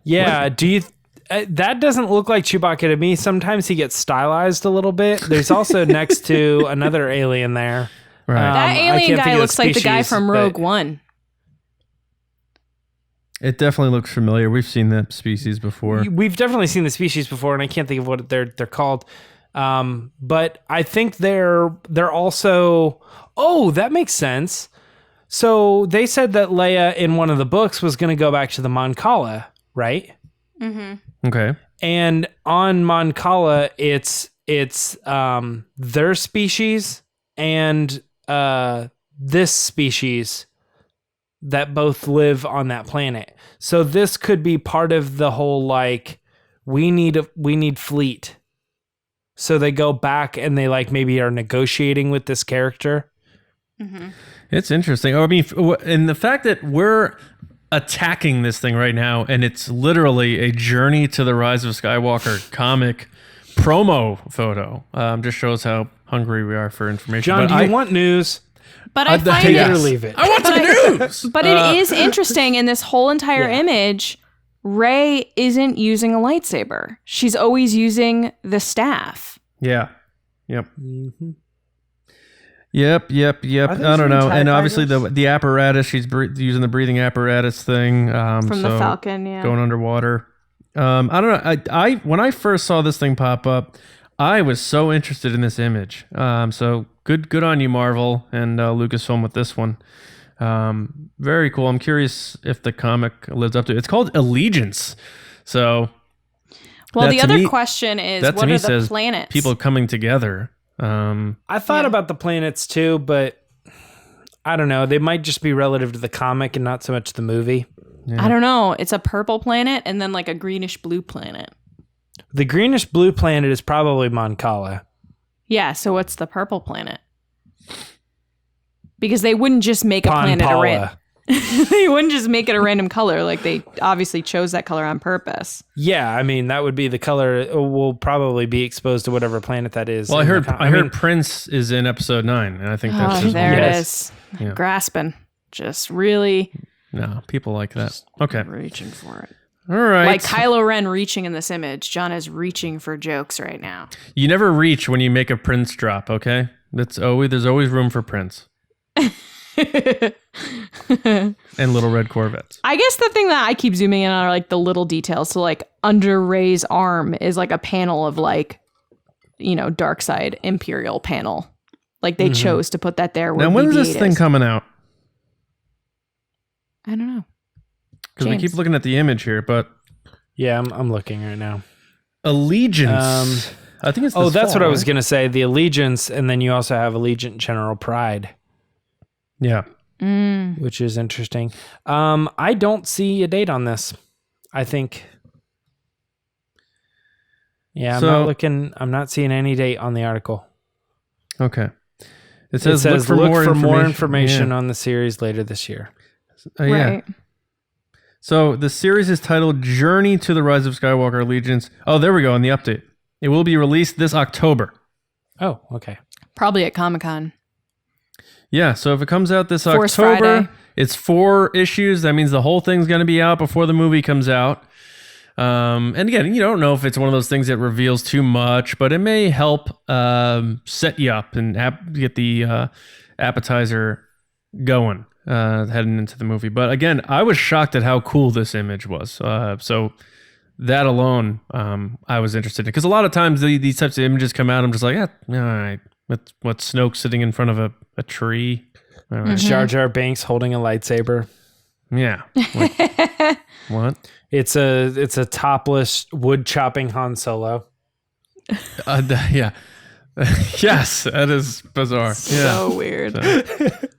Yeah, do you? That doesn't look like Chewbacca to me. Sometimes he gets stylized a little bit. There's also next to another alien there. Right. That alien guy looks like the guy from Rogue One. It definitely looks familiar. We've seen that species before. We've definitely seen the species before, and I can't think of what they're called. But I think they're also. Oh, that makes sense. So they said that Leia in one of the books was going to go back to the Mon Cala, right? Mm-hmm. Okay. And on Mon Cala, it's their species and this species that both live on that planet. So this could be part of the whole like we need fleet. So they go back and they like maybe are negotiating with this character. Mm-hmm. It's interesting. I mean, and the fact that we're attacking this thing right now, and it's literally a Journey to the Rise of Skywalker comic promo photo, just shows how hungry we are for information. John, do you want news? But I find take it or leave it. I want some news. But it is interesting in this whole entire image. Rey isn't using a lightsaber. She's always using the staff. Yeah. Yep. Mm-hmm. Yep. I don't know. And obviously the apparatus, she's using the breathing apparatus thing. From the Falcon, yeah. Going underwater. I don't know. I when I first saw this thing pop up, I was so interested in this image. So good on you, Marvel and Lucasfilm with this one. Very cool. I'm curious if the comic lives up to it. It's called Allegiance. So well, the other question is, what are the planets? People coming together. I thought about the planets too, but I don't know. They might just be relative to the comic and not so much the movie. Yeah. I don't know. It's a purple planet and then like a greenish blue planet. The greenish blue planet is probably Mon Cala. Yeah, so what's the purple planet? Because they wouldn't just make a planet a random. They wouldn't just make it a random color. Like, they obviously chose that color on purpose. Yeah, I mean, that would be the color. It will probably be exposed to whatever planet that is. Well, I heard Prince is in episode 9, and I think that's just there it is. Yeah. Grasping. Just really. No, people like that. Okay. Reaching for it. All right. Like Kylo Ren reaching in this image. John is reaching for jokes right now. You never reach when you make a Prince drop, okay? There's always room for Prince. And little red Corvettes. I guess the thing that I keep zooming in on are like the little details. So like under Rey's arm is like a panel of like, dark side Imperial panel. Like they chose to put that there. Now when is this thing coming out? I don't know. Because we keep looking at the image here, but yeah, I'm looking right now. Allegiance. I think it's. That's what I was gonna say. The Allegiance, and then you also have Allegiant General Pride. Yeah. Which is interesting. I don't see a date on this. I think. Yeah, I'm not seeing any date on the article. Okay. It says look for more information on the series later this year. Right. Yeah. So the series is titled Journey to the Rise of Skywalker Allegiance. Oh, there we go in the update. It will be released this October. Oh, okay. Probably at Comic-Con. Yeah, so if it comes out this Force October, Friday. It's 4 issues. That means the whole thing's going to be out before the movie comes out. And again, you don't know if it's one of those things that reveals too much, but it may help set you up and get the appetizer going heading into the movie. But again, I was shocked at how cool this image was. So that alone, I was interested in. Because a lot of times these types of images come out, I'm just like, yeah, all right. What Snoke sitting in front of a tree? All right. Jar Jar Binks holding a lightsaber. Yeah. What? It's a topless wood chopping Han Solo. Yeah. Yes, that is bizarre. So weird.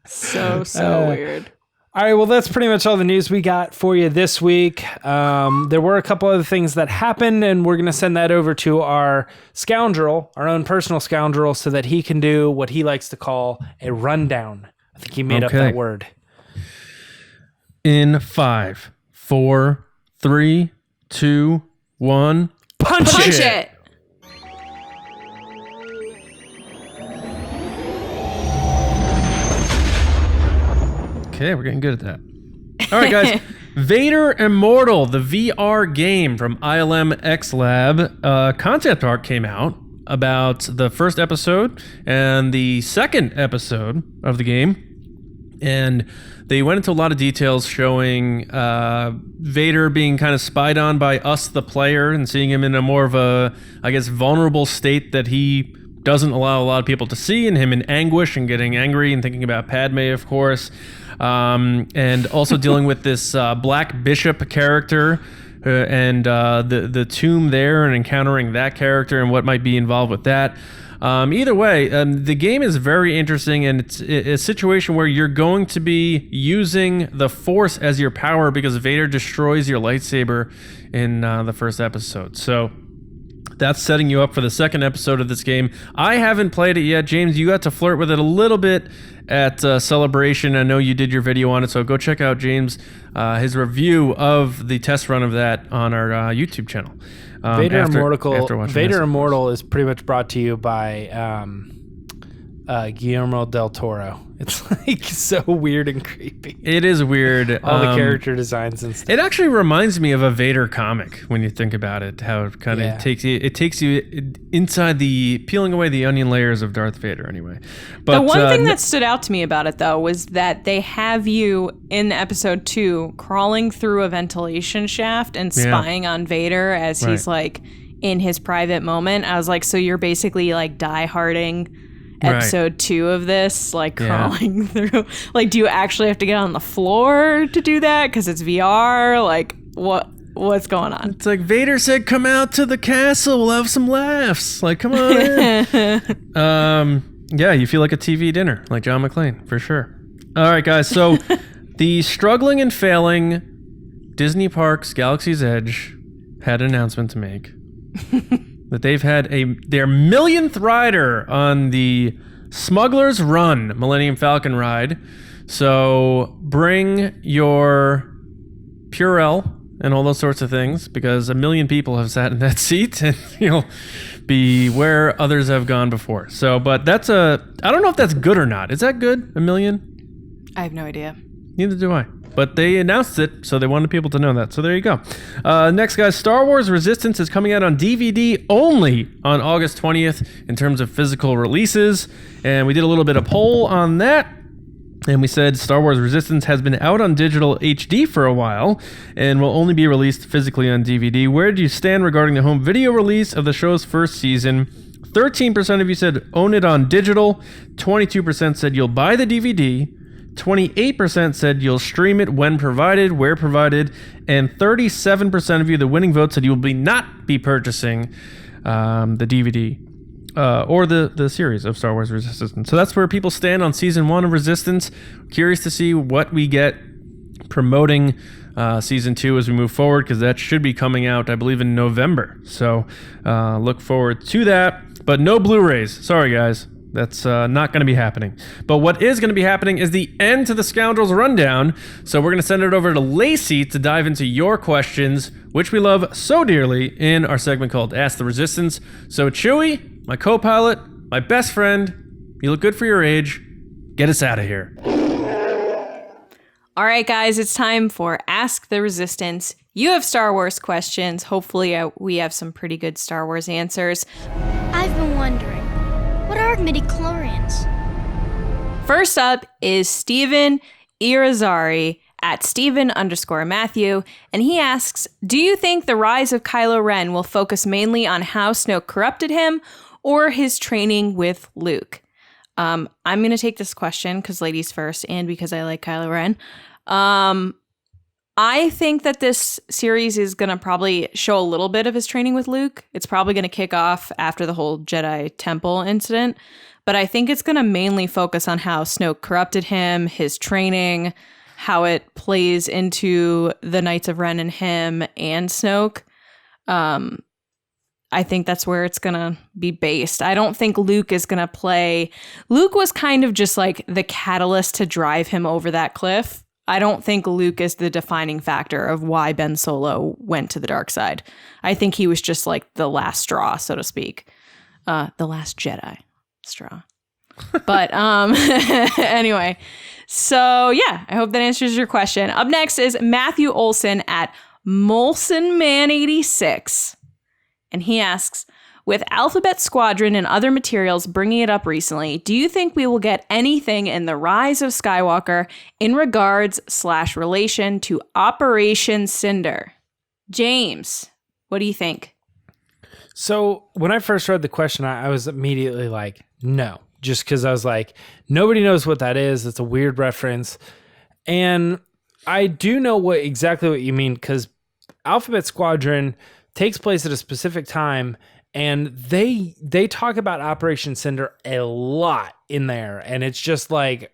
So weird. All right, well, that's pretty much all the news we got for you this week. There were a couple other things that happened, and we're going to send that over to our Scoundrel, our own personal Scoundrel, so that he can do what he likes to call a rundown. I think he made up that word. In 5, 4, 3, 2, 1. Punch it! Okay, we're getting good at that. All right, guys. Vader Immortal, the VR game from ILM X Lab. Concept art came out about the first episode and the second episode of the game. And they went into a lot of details showing Vader being kind of spied on by us, the player, and seeing him in a more of a, I guess, vulnerable state that he doesn't allow a lot of people to see, and him in anguish and getting angry and thinking about Padme, of course. And also dealing with this Black Bishop character and the tomb there, and encountering that character and what might be involved with that. Either way, the game is very interesting, and it's a situation where you're going to be using the Force as your power because Vader destroys your lightsaber in the first episode. So that's setting you up for the second episode of this game. I haven't played it yet. James, you got to flirt with it a little bit at Celebration. I know you did your video on it, so go check out James, his review of the test run of that on our YouTube channel. Vader Immortal is pretty much brought to you by Guillermo del Toro. It's like so weird and creepy. It is weird. All the character designs and stuff. It actually reminds me of a Vader comic when you think about it. How it kind of takes you inside peeling away the onion layers of Darth Vader. Anyway, but the one thing that stood out to me about it though was that they have you in episode 2 crawling through a ventilation shaft and spying on Vader as he's like in his private moment. I was like, so you're basically like die-harding episode 2 of this, like crawling through. Like, do you actually have to get on the floor to do that because it's VR? Like, what's going on? It's like Vader said, "Come out to the castle. We'll have some laughs." Like, come on in. Yeah, you feel like a TV dinner, like John McClane, for sure. All right, guys. So, the struggling and failing Disney Parks Galaxy's Edge had an announcement to make. That they've had their millionth rider on the Smuggler's Run, Millennium Falcon ride. So bring your Purell and all those sorts of things, because 1 million people have sat in that seat, and you'll be where others have gone before. So, but I don't know if that's good or not. Is that good? 1 million? I have no idea. Neither do I. But they announced it, so they wanted people to know that. So there you go. Next, guys, Star Wars Resistance is coming out on DVD only on August 20th in terms of physical releases. And we did a little bit of poll on that. And we said Star Wars Resistance has been out on digital HD for a while and will only be released physically on DVD. Where do you stand regarding the home video release of the show's first season? 13% of you said own it on digital. 22% said you'll buy the DVD. 28% said you'll stream it when provided, where provided. And 37% of you, the winning vote, said you will not be purchasing the DVD. Or the series of Star Wars Resistance. So that's where people stand on season 1 of Resistance. Curious to see what we get promoting season 2 as we move forward, because that should be coming out, I believe, in November. So look forward to that. But no Blu-rays. Sorry, guys. That's not going to be happening. But what is going to be happening is the end to the Scoundrels rundown. So we're going to send it over to Lacey to dive into your questions, which we love so dearly, in our segment called Ask the Resistance. So Chewie, my co-pilot, my best friend, you look good for your age. Get us out of here. All right, guys, it's time for Ask the Resistance. You have Star Wars questions. Hopefully, we have some pretty good Star Wars answers. I've been wondering, what are midichlorians? First up is Steven Irizarry at Steven_Matthew, and he asks, do you think the Rise of Kylo Ren will focus mainly on how Snoke corrupted him or his training with Luke? I'm going to take this question because ladies first and because I like Kylo Ren. I think that this series is going to probably show a little bit of his training with Luke. It's probably going to kick off after the whole Jedi Temple incident, but I think it's going to mainly focus on how Snoke corrupted him, his training, how it plays into the Knights of Ren and him and Snoke. I think that's where it's going to be based. I don't think Luke is going to play. Luke was kind of just like the catalyst to drive him over that cliff. I don't think Luke is the defining factor of why Ben Solo went to the dark side. I think he was just like the last straw, so to speak. The last Jedi straw. But anyway, so yeah, I hope that answers your question. Up next is Matthew Olson at MolsonMan86. And he asks, with Alphabet Squadron and other materials bringing it up recently, do you think we will get anything in the Rise of Skywalker in regards/relation to Operation Cinder? James, what do you think? So when I first read the question, I was immediately like, no, just because I was like, nobody knows what that is. It's a weird reference. And I do know exactly what you mean, because Alphabet Squadron takes place at a specific time, and they talk about Operation Cinder a lot in there, and it's just like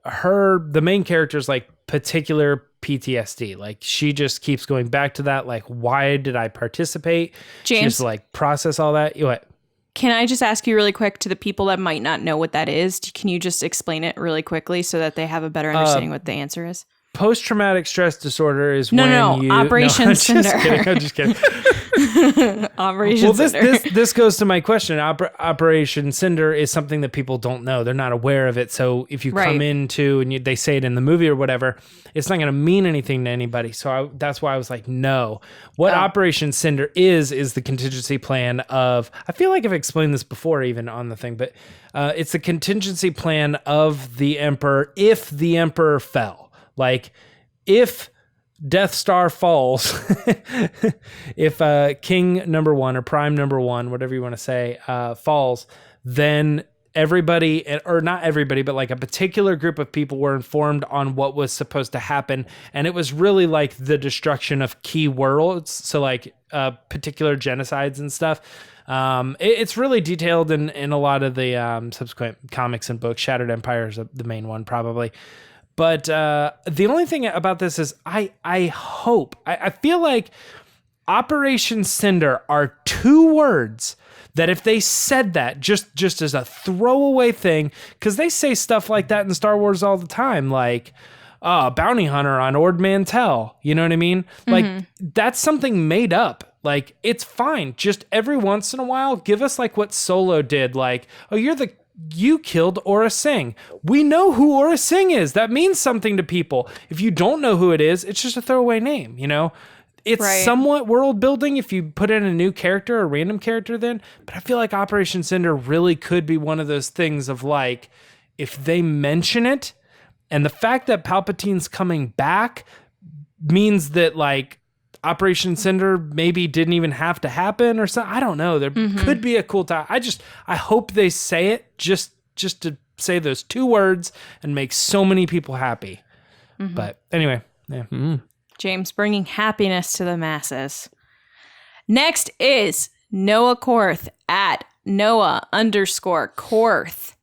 the main character's like particular PTSD. Like she just keeps going back to that. Like, why did I participate? James, she has to like process all that. What? Can I just ask you really quick, to the people that might not know what that is, can you just explain it really quickly so that they have a better understanding what the answer is? Post-traumatic stress disorder is Operation Cinder. I'm just kidding. Operation Cinder. This goes to my question. Operation Cinder is something that people don't know. They're not aware of it. So if you come into and they say it in the movie or whatever, it's not going to mean anything to anybody. So that's why I was like, no. What Operation Cinder is the contingency plan of, I feel like I've explained this before even on the thing, but it's the contingency plan of the Emperor if the Emperor fell. Like, if Death Star falls, if King number 1 or Prime number 1, whatever you want to say, falls, then everybody, or not everybody, but like a particular group of people were informed on what was supposed to happen. And it was really like the destruction of key worlds. So like particular genocides and stuff. It's really detailed in a lot of the subsequent comics and books. Shattered Empire is the main one, probably. But the only thing about this is I hope, I feel like Operation Cinder are 2 words that if they said that just as a throwaway thing, because they say stuff like that in Star Wars all the time, like bounty hunter on Ord Mantell, you know what I mean? Like that's something made up. Like it's fine. Just every once in a while, give us like what Solo did. Like, oh, you killed Aura Singh. We know who Aura Singh is. That means something to people. If you don't know who it is, it's just a throwaway name, you know? It's somewhat world building if you put in a new character, a random character then, but I feel like Operation Cinder really could be one of those things of like, if they mention it, and the fact that Palpatine's coming back means that like Operation Cinder maybe didn't even have to happen or something. I don't know. There could be a cool time. I hope they say it just to say those 2 words and make so many people happy. But anyway, yeah. James bringing happiness to the masses. Next is Noah Korth at Noah_Korth.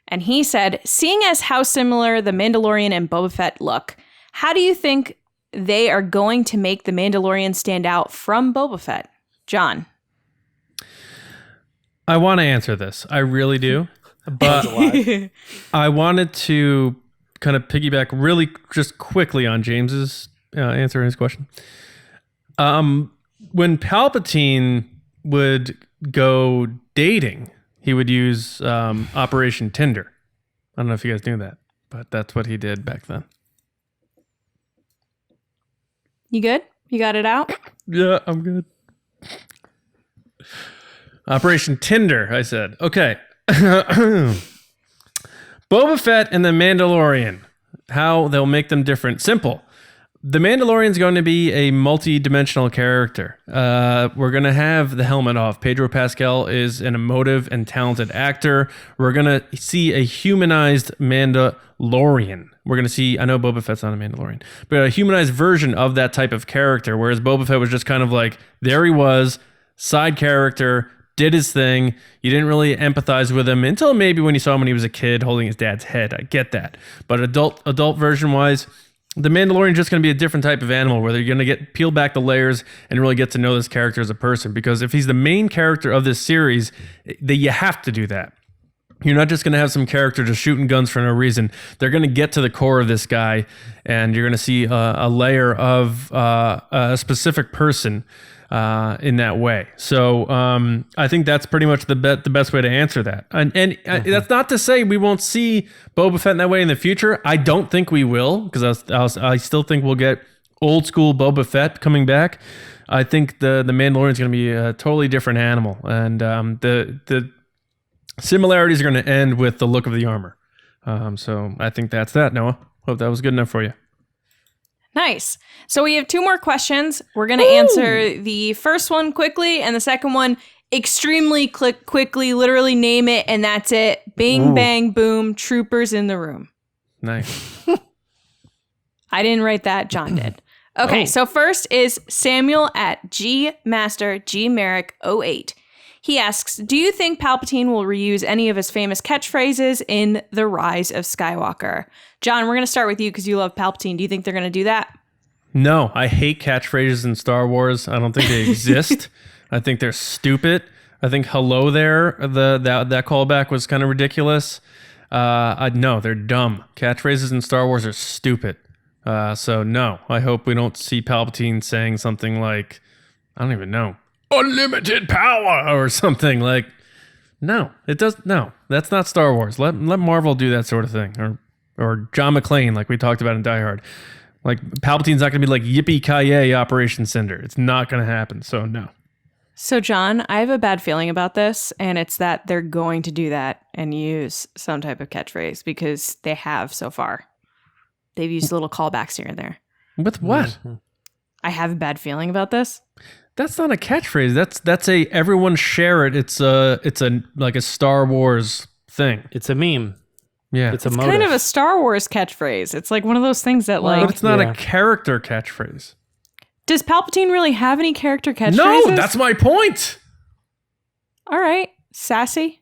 And he said, seeing as how similar The Mandalorian and Boba Fett look, how do you think they are going to make The Mandalorian stand out from Boba Fett? John. I want to answer this. I really do. But I wanted to kind of piggyback really just quickly on James's answer his question. When Palpatine would go dating, he would use Operation Tinder. I don't know if you guys knew that, but that's what he did back then. You good? You got it out? Yeah, I'm good. Operation Tinder, I said. Okay. Boba Fett and the Mandalorian. How they'll make them different. Simple. The Mandalorian's going to be a multi-dimensional character. We're going to have the helmet off. Pedro Pascal is an emotive and talented actor. We're going to see a humanized Mandalorian. We're going to see, I know Boba Fett's not a Mandalorian, but a humanized version of that type of character, whereas Boba Fett was just kind of like, there he was, side character, did his thing. You didn't really empathize with him until maybe when you saw him when he was a kid holding his dad's head. I get that. But adult version-wise, the Mandalorian is just going to be a different type of animal where you're going to peel back the layers and really get to know this character as a person. Because if he's the main character of this series, you have to do that. You're not just going to have some character just shooting guns for no reason. They're going to get to the core of this guy, and you're going to see a layer of a specific person in that way. So I think that's pretty much the best way to answer that. And that's not to say we won't see Boba Fett in that way in the future. I don't think we will, because I still think we'll get old school Boba Fett coming back. I think the Mandalorian is going to be a totally different animal, and the similarities are going to end with the look of the armor. So I think that's that, Noah. Hope that was good enough for you. Nice. So we have 2 more questions. We're going to answer the first one quickly and the second one extremely quickly, literally name it, and that's it. Bing, bang, boom, troopers in the room. Nice. I didn't write that. John did. Okay, so first is Samuel at GMarrick08. He asks, do you think Palpatine will reuse any of his famous catchphrases in The Rise of Skywalker? John, we're going to start with you because you love Palpatine. Do you think they're going to do that? No, I hate catchphrases in Star Wars. I don't think they exist. I think they're stupid. I think hello there, that callback was kind of ridiculous. No, they're dumb. Catchphrases in Star Wars are stupid. So no, I hope we don't see Palpatine saying something like, I don't even know, unlimited power or something like. No, that's not Star Wars. Let Marvel do that sort of thing, or John McClane like we talked about in Die Hard. Like Palpatine's not gonna be like yippee-ki-yay Operation Cinder. It's not gonna happen. So no. So John, I have a bad feeling about this, and it's that they're going to do that and use some type of catchphrase because they have so far. They've used little callbacks here and there. With what? I have a bad feeling about this. That's not a catchphrase. That's a everyone share it. It's a like a Star Wars thing. It's a meme. Yeah. It's kind of a Star Wars catchphrase. It's like one of those things that but it's not a character catchphrase. Does Palpatine really have any character catchphrases? No, that's my point. All right. Sassy.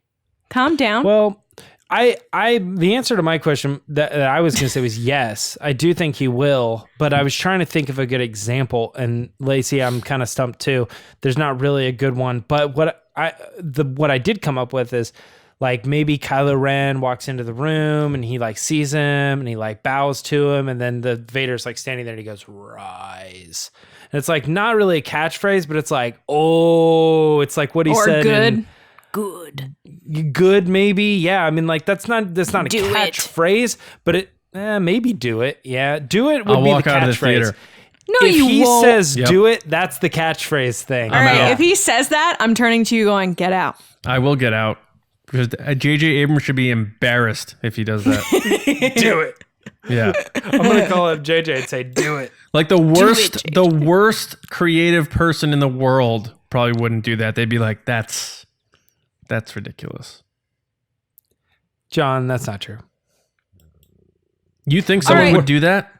Calm down. Well, The answer to my question that I was going to say was yes. I do think he will, but I was trying to think of a good example. And Lacey, I'm kind of stumped too. There's not really a good one, but what I did come up with is like maybe Kylo Ren walks into the room and he like sees him and he like bows to him, and then the Vader's like standing there and he goes, "Rise." And it's like not really a catchphrase, but it's like, oh, it's like what he said. Good. Good, maybe. Yeah, I mean, like that's not a catchphrase, but it maybe do it. Yeah, do it would I'll be walk the out of the theater. catchphrase. No, If you he won't. says do it, that's the catchphrase thing. All right, if he says that, I'm turning to you going, get out. I will get out because J.J. Abrams should be embarrassed if he does that. do it. Yeah, I'm gonna call up JJ and say, do it. like the worst creative person in the world probably wouldn't do that. They'd be like, "That's ridiculous." John, that's not true. You think someone would do that?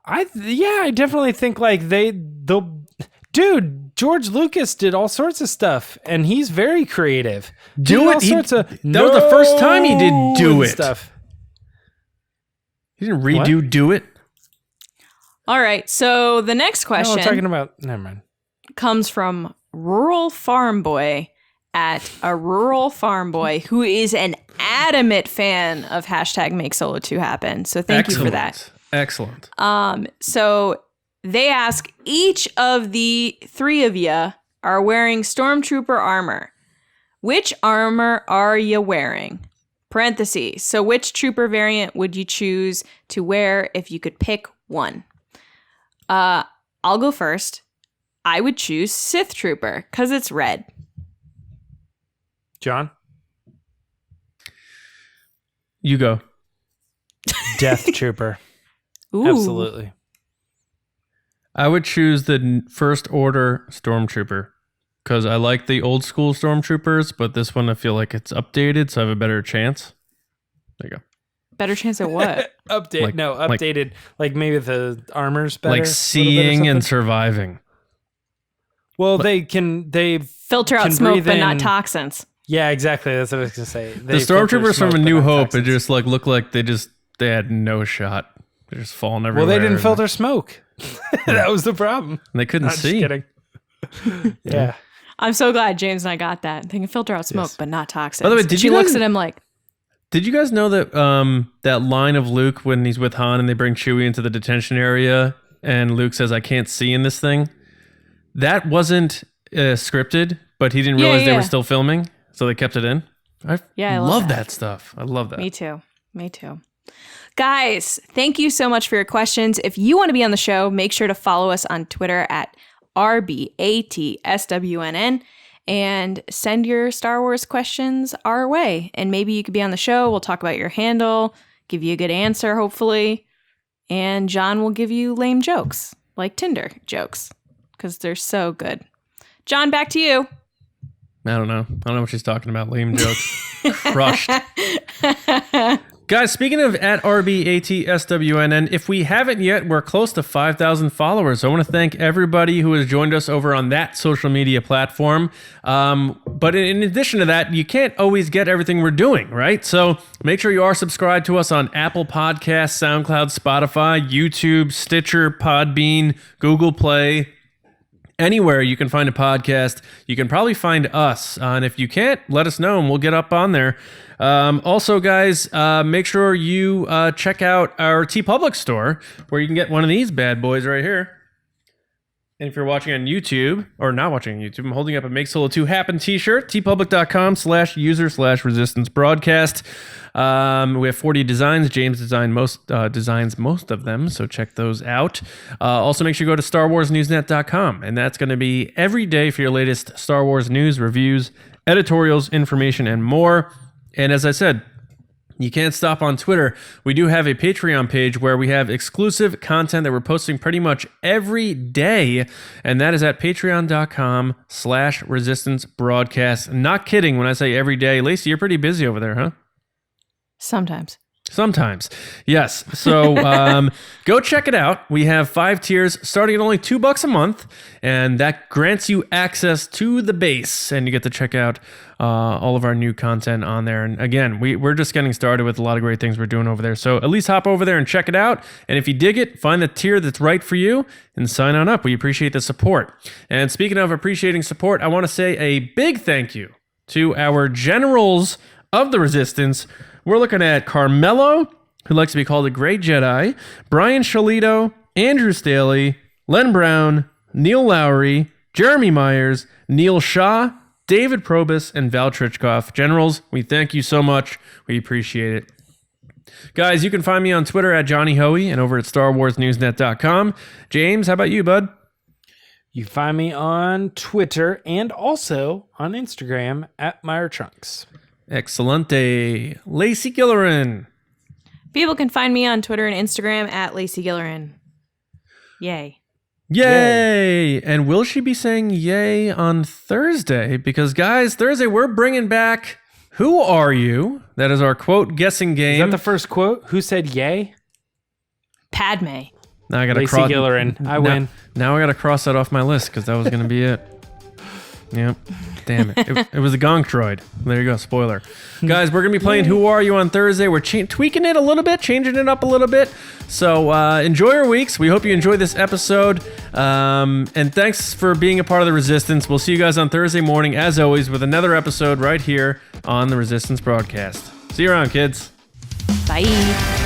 I definitely think like they'll. Dude, George Lucas did all sorts of stuff, and he's very creative. Do it. That was the first time he did do it. Stuff. He didn't redo do it. All right, so the next No, question I'm talking about. Never mind. comes from Rural Farm Boy at a Rural Farm Boy who is an adamant fan of hashtag Make Solo 2 happen. So thank you for that. Excellent. So they ask, each of the three of you are wearing Stormtrooper armor. Which armor are you wearing? Parentheses. So which trooper variant would you choose to wear if you could pick one? I'll go first. I would choose Sith Trooper because it's red. John? You go. Death Trooper. Ooh. Absolutely. I would choose the First Order Stormtrooper because I like the old school Stormtroopers, but this one I feel like it's updated, so I have a better chance. There you go. Better chance at what? Updated. Like maybe the armor's better. Like seeing and surviving. Well, they Filter out can smoke, breathe but not in- toxins. Yeah, exactly. That's what I was gonna say. The Stormtroopers from A New Hope, it just like looked like they had no shot. They're just falling everywhere. Well, they didn't filter smoke. That was the problem. And they couldn't Not just see. kidding. Yeah. I'm so glad James and I got that. They can filter out smoke, but not toxins. By the way, did she you looks guys- at him like, Did you guys know that that line of Luke when he's with Han and they bring Chewie into the detention area and Luke says, "I can't see in this thing"? That wasn't scripted, but he didn't realize they were still filming, so they kept it in. I love that stuff. I love that. Me too. Guys, thank you so much for your questions. If you want to be on the show, make sure to follow us on Twitter at RBATSWNN and send your Star Wars questions our way. And maybe you could be on the show. We'll talk about your handle, give you a good answer, hopefully. And John will give you lame jokes, like Tinder jokes, because they're so good. John, back to you. I don't know what she's talking about. Lame jokes. Crushed. Guys, speaking of at RBATSWNN, if we haven't yet, we're close to 5,000 followers. So I want to thank everybody who has joined us over on that social media platform. But in addition to that, you can't always get everything we're doing, right? So make sure you are subscribed to us on Apple Podcasts, SoundCloud, Spotify, YouTube, Stitcher, Podbean, Google Play. Anywhere you can find a podcast, you can probably find us. And if you can't, let us know and we'll get up on there. Also, guys, make sure you check out our TeePublic store where you can get one of these bad boys right here. And if you're watching on YouTube, or not watching on YouTube, I'm holding up a Make Solo 2 Happen t-shirt, teepublic.com/user/resistance broadcast. We have 40 designs. James designs most of them, so check those out. Also, make sure you go to StarWarsNewsNet.com, and that's going to be every day for your latest Star Wars news, reviews, editorials, information, and more. And as I said, you can't stop on Twitter. We do have a Patreon page where we have exclusive content that we're posting pretty much every day. And that is at patreon.com/resistance broadcast. Not kidding when I say every day. Lacey, you're pretty busy over there, huh? Sometimes. Sometimes. Yes. So go check it out. We have 5 tiers starting at only $2 a month, and that grants you access to the base, and you get to check out all of our new content on there. And again, we're just getting started with a lot of great things we're doing over there. So at least hop over there and check it out. And if you dig it, find the tier that's right for you and sign on up. We appreciate the support. And speaking of appreciating support, I want to say a big thank you to our generals of the Resistance. We're looking at Carmelo, who likes to be called a great Jedi, Brian Shalito, Andrew Staley, Len Brown, Neil Lowry, Jeremy Myers, Neil Shaw, David Probus, and Val Trichkoff. Generals, we thank you so much. We appreciate it. Guys, you can find me on Twitter at Johnny Hoey and over at StarWarsNewsNet.com. James, how about you, bud? You find me on Twitter and also on Instagram at Meyer Trunks. Excelente. Lacey Gillerin. People can find me on Twitter and Instagram at Lacey Gillerin. Yay. Yay! And will she be saying yay on Thursday? Because, guys, Thursday we're bringing back Who Are You? That is our quote guessing game. Is that the first quote? Who said yay? Padme. Now I gotta Lacey Gillerin. I win. Now I gotta cross that off my list because that was gonna be it. Yep. Damn it. It was a Gong Droid. There you go. Spoiler. Guys, we're going to be playing Who Are You on Thursday. We're tweaking it a little bit, changing it up a little bit. So enjoy your weeks. We hope you enjoy this episode. And thanks for being a part of the Resistance. We'll see you guys on Thursday morning, as always, with another episode right here on the Resistance broadcast. See you around, kids. Bye.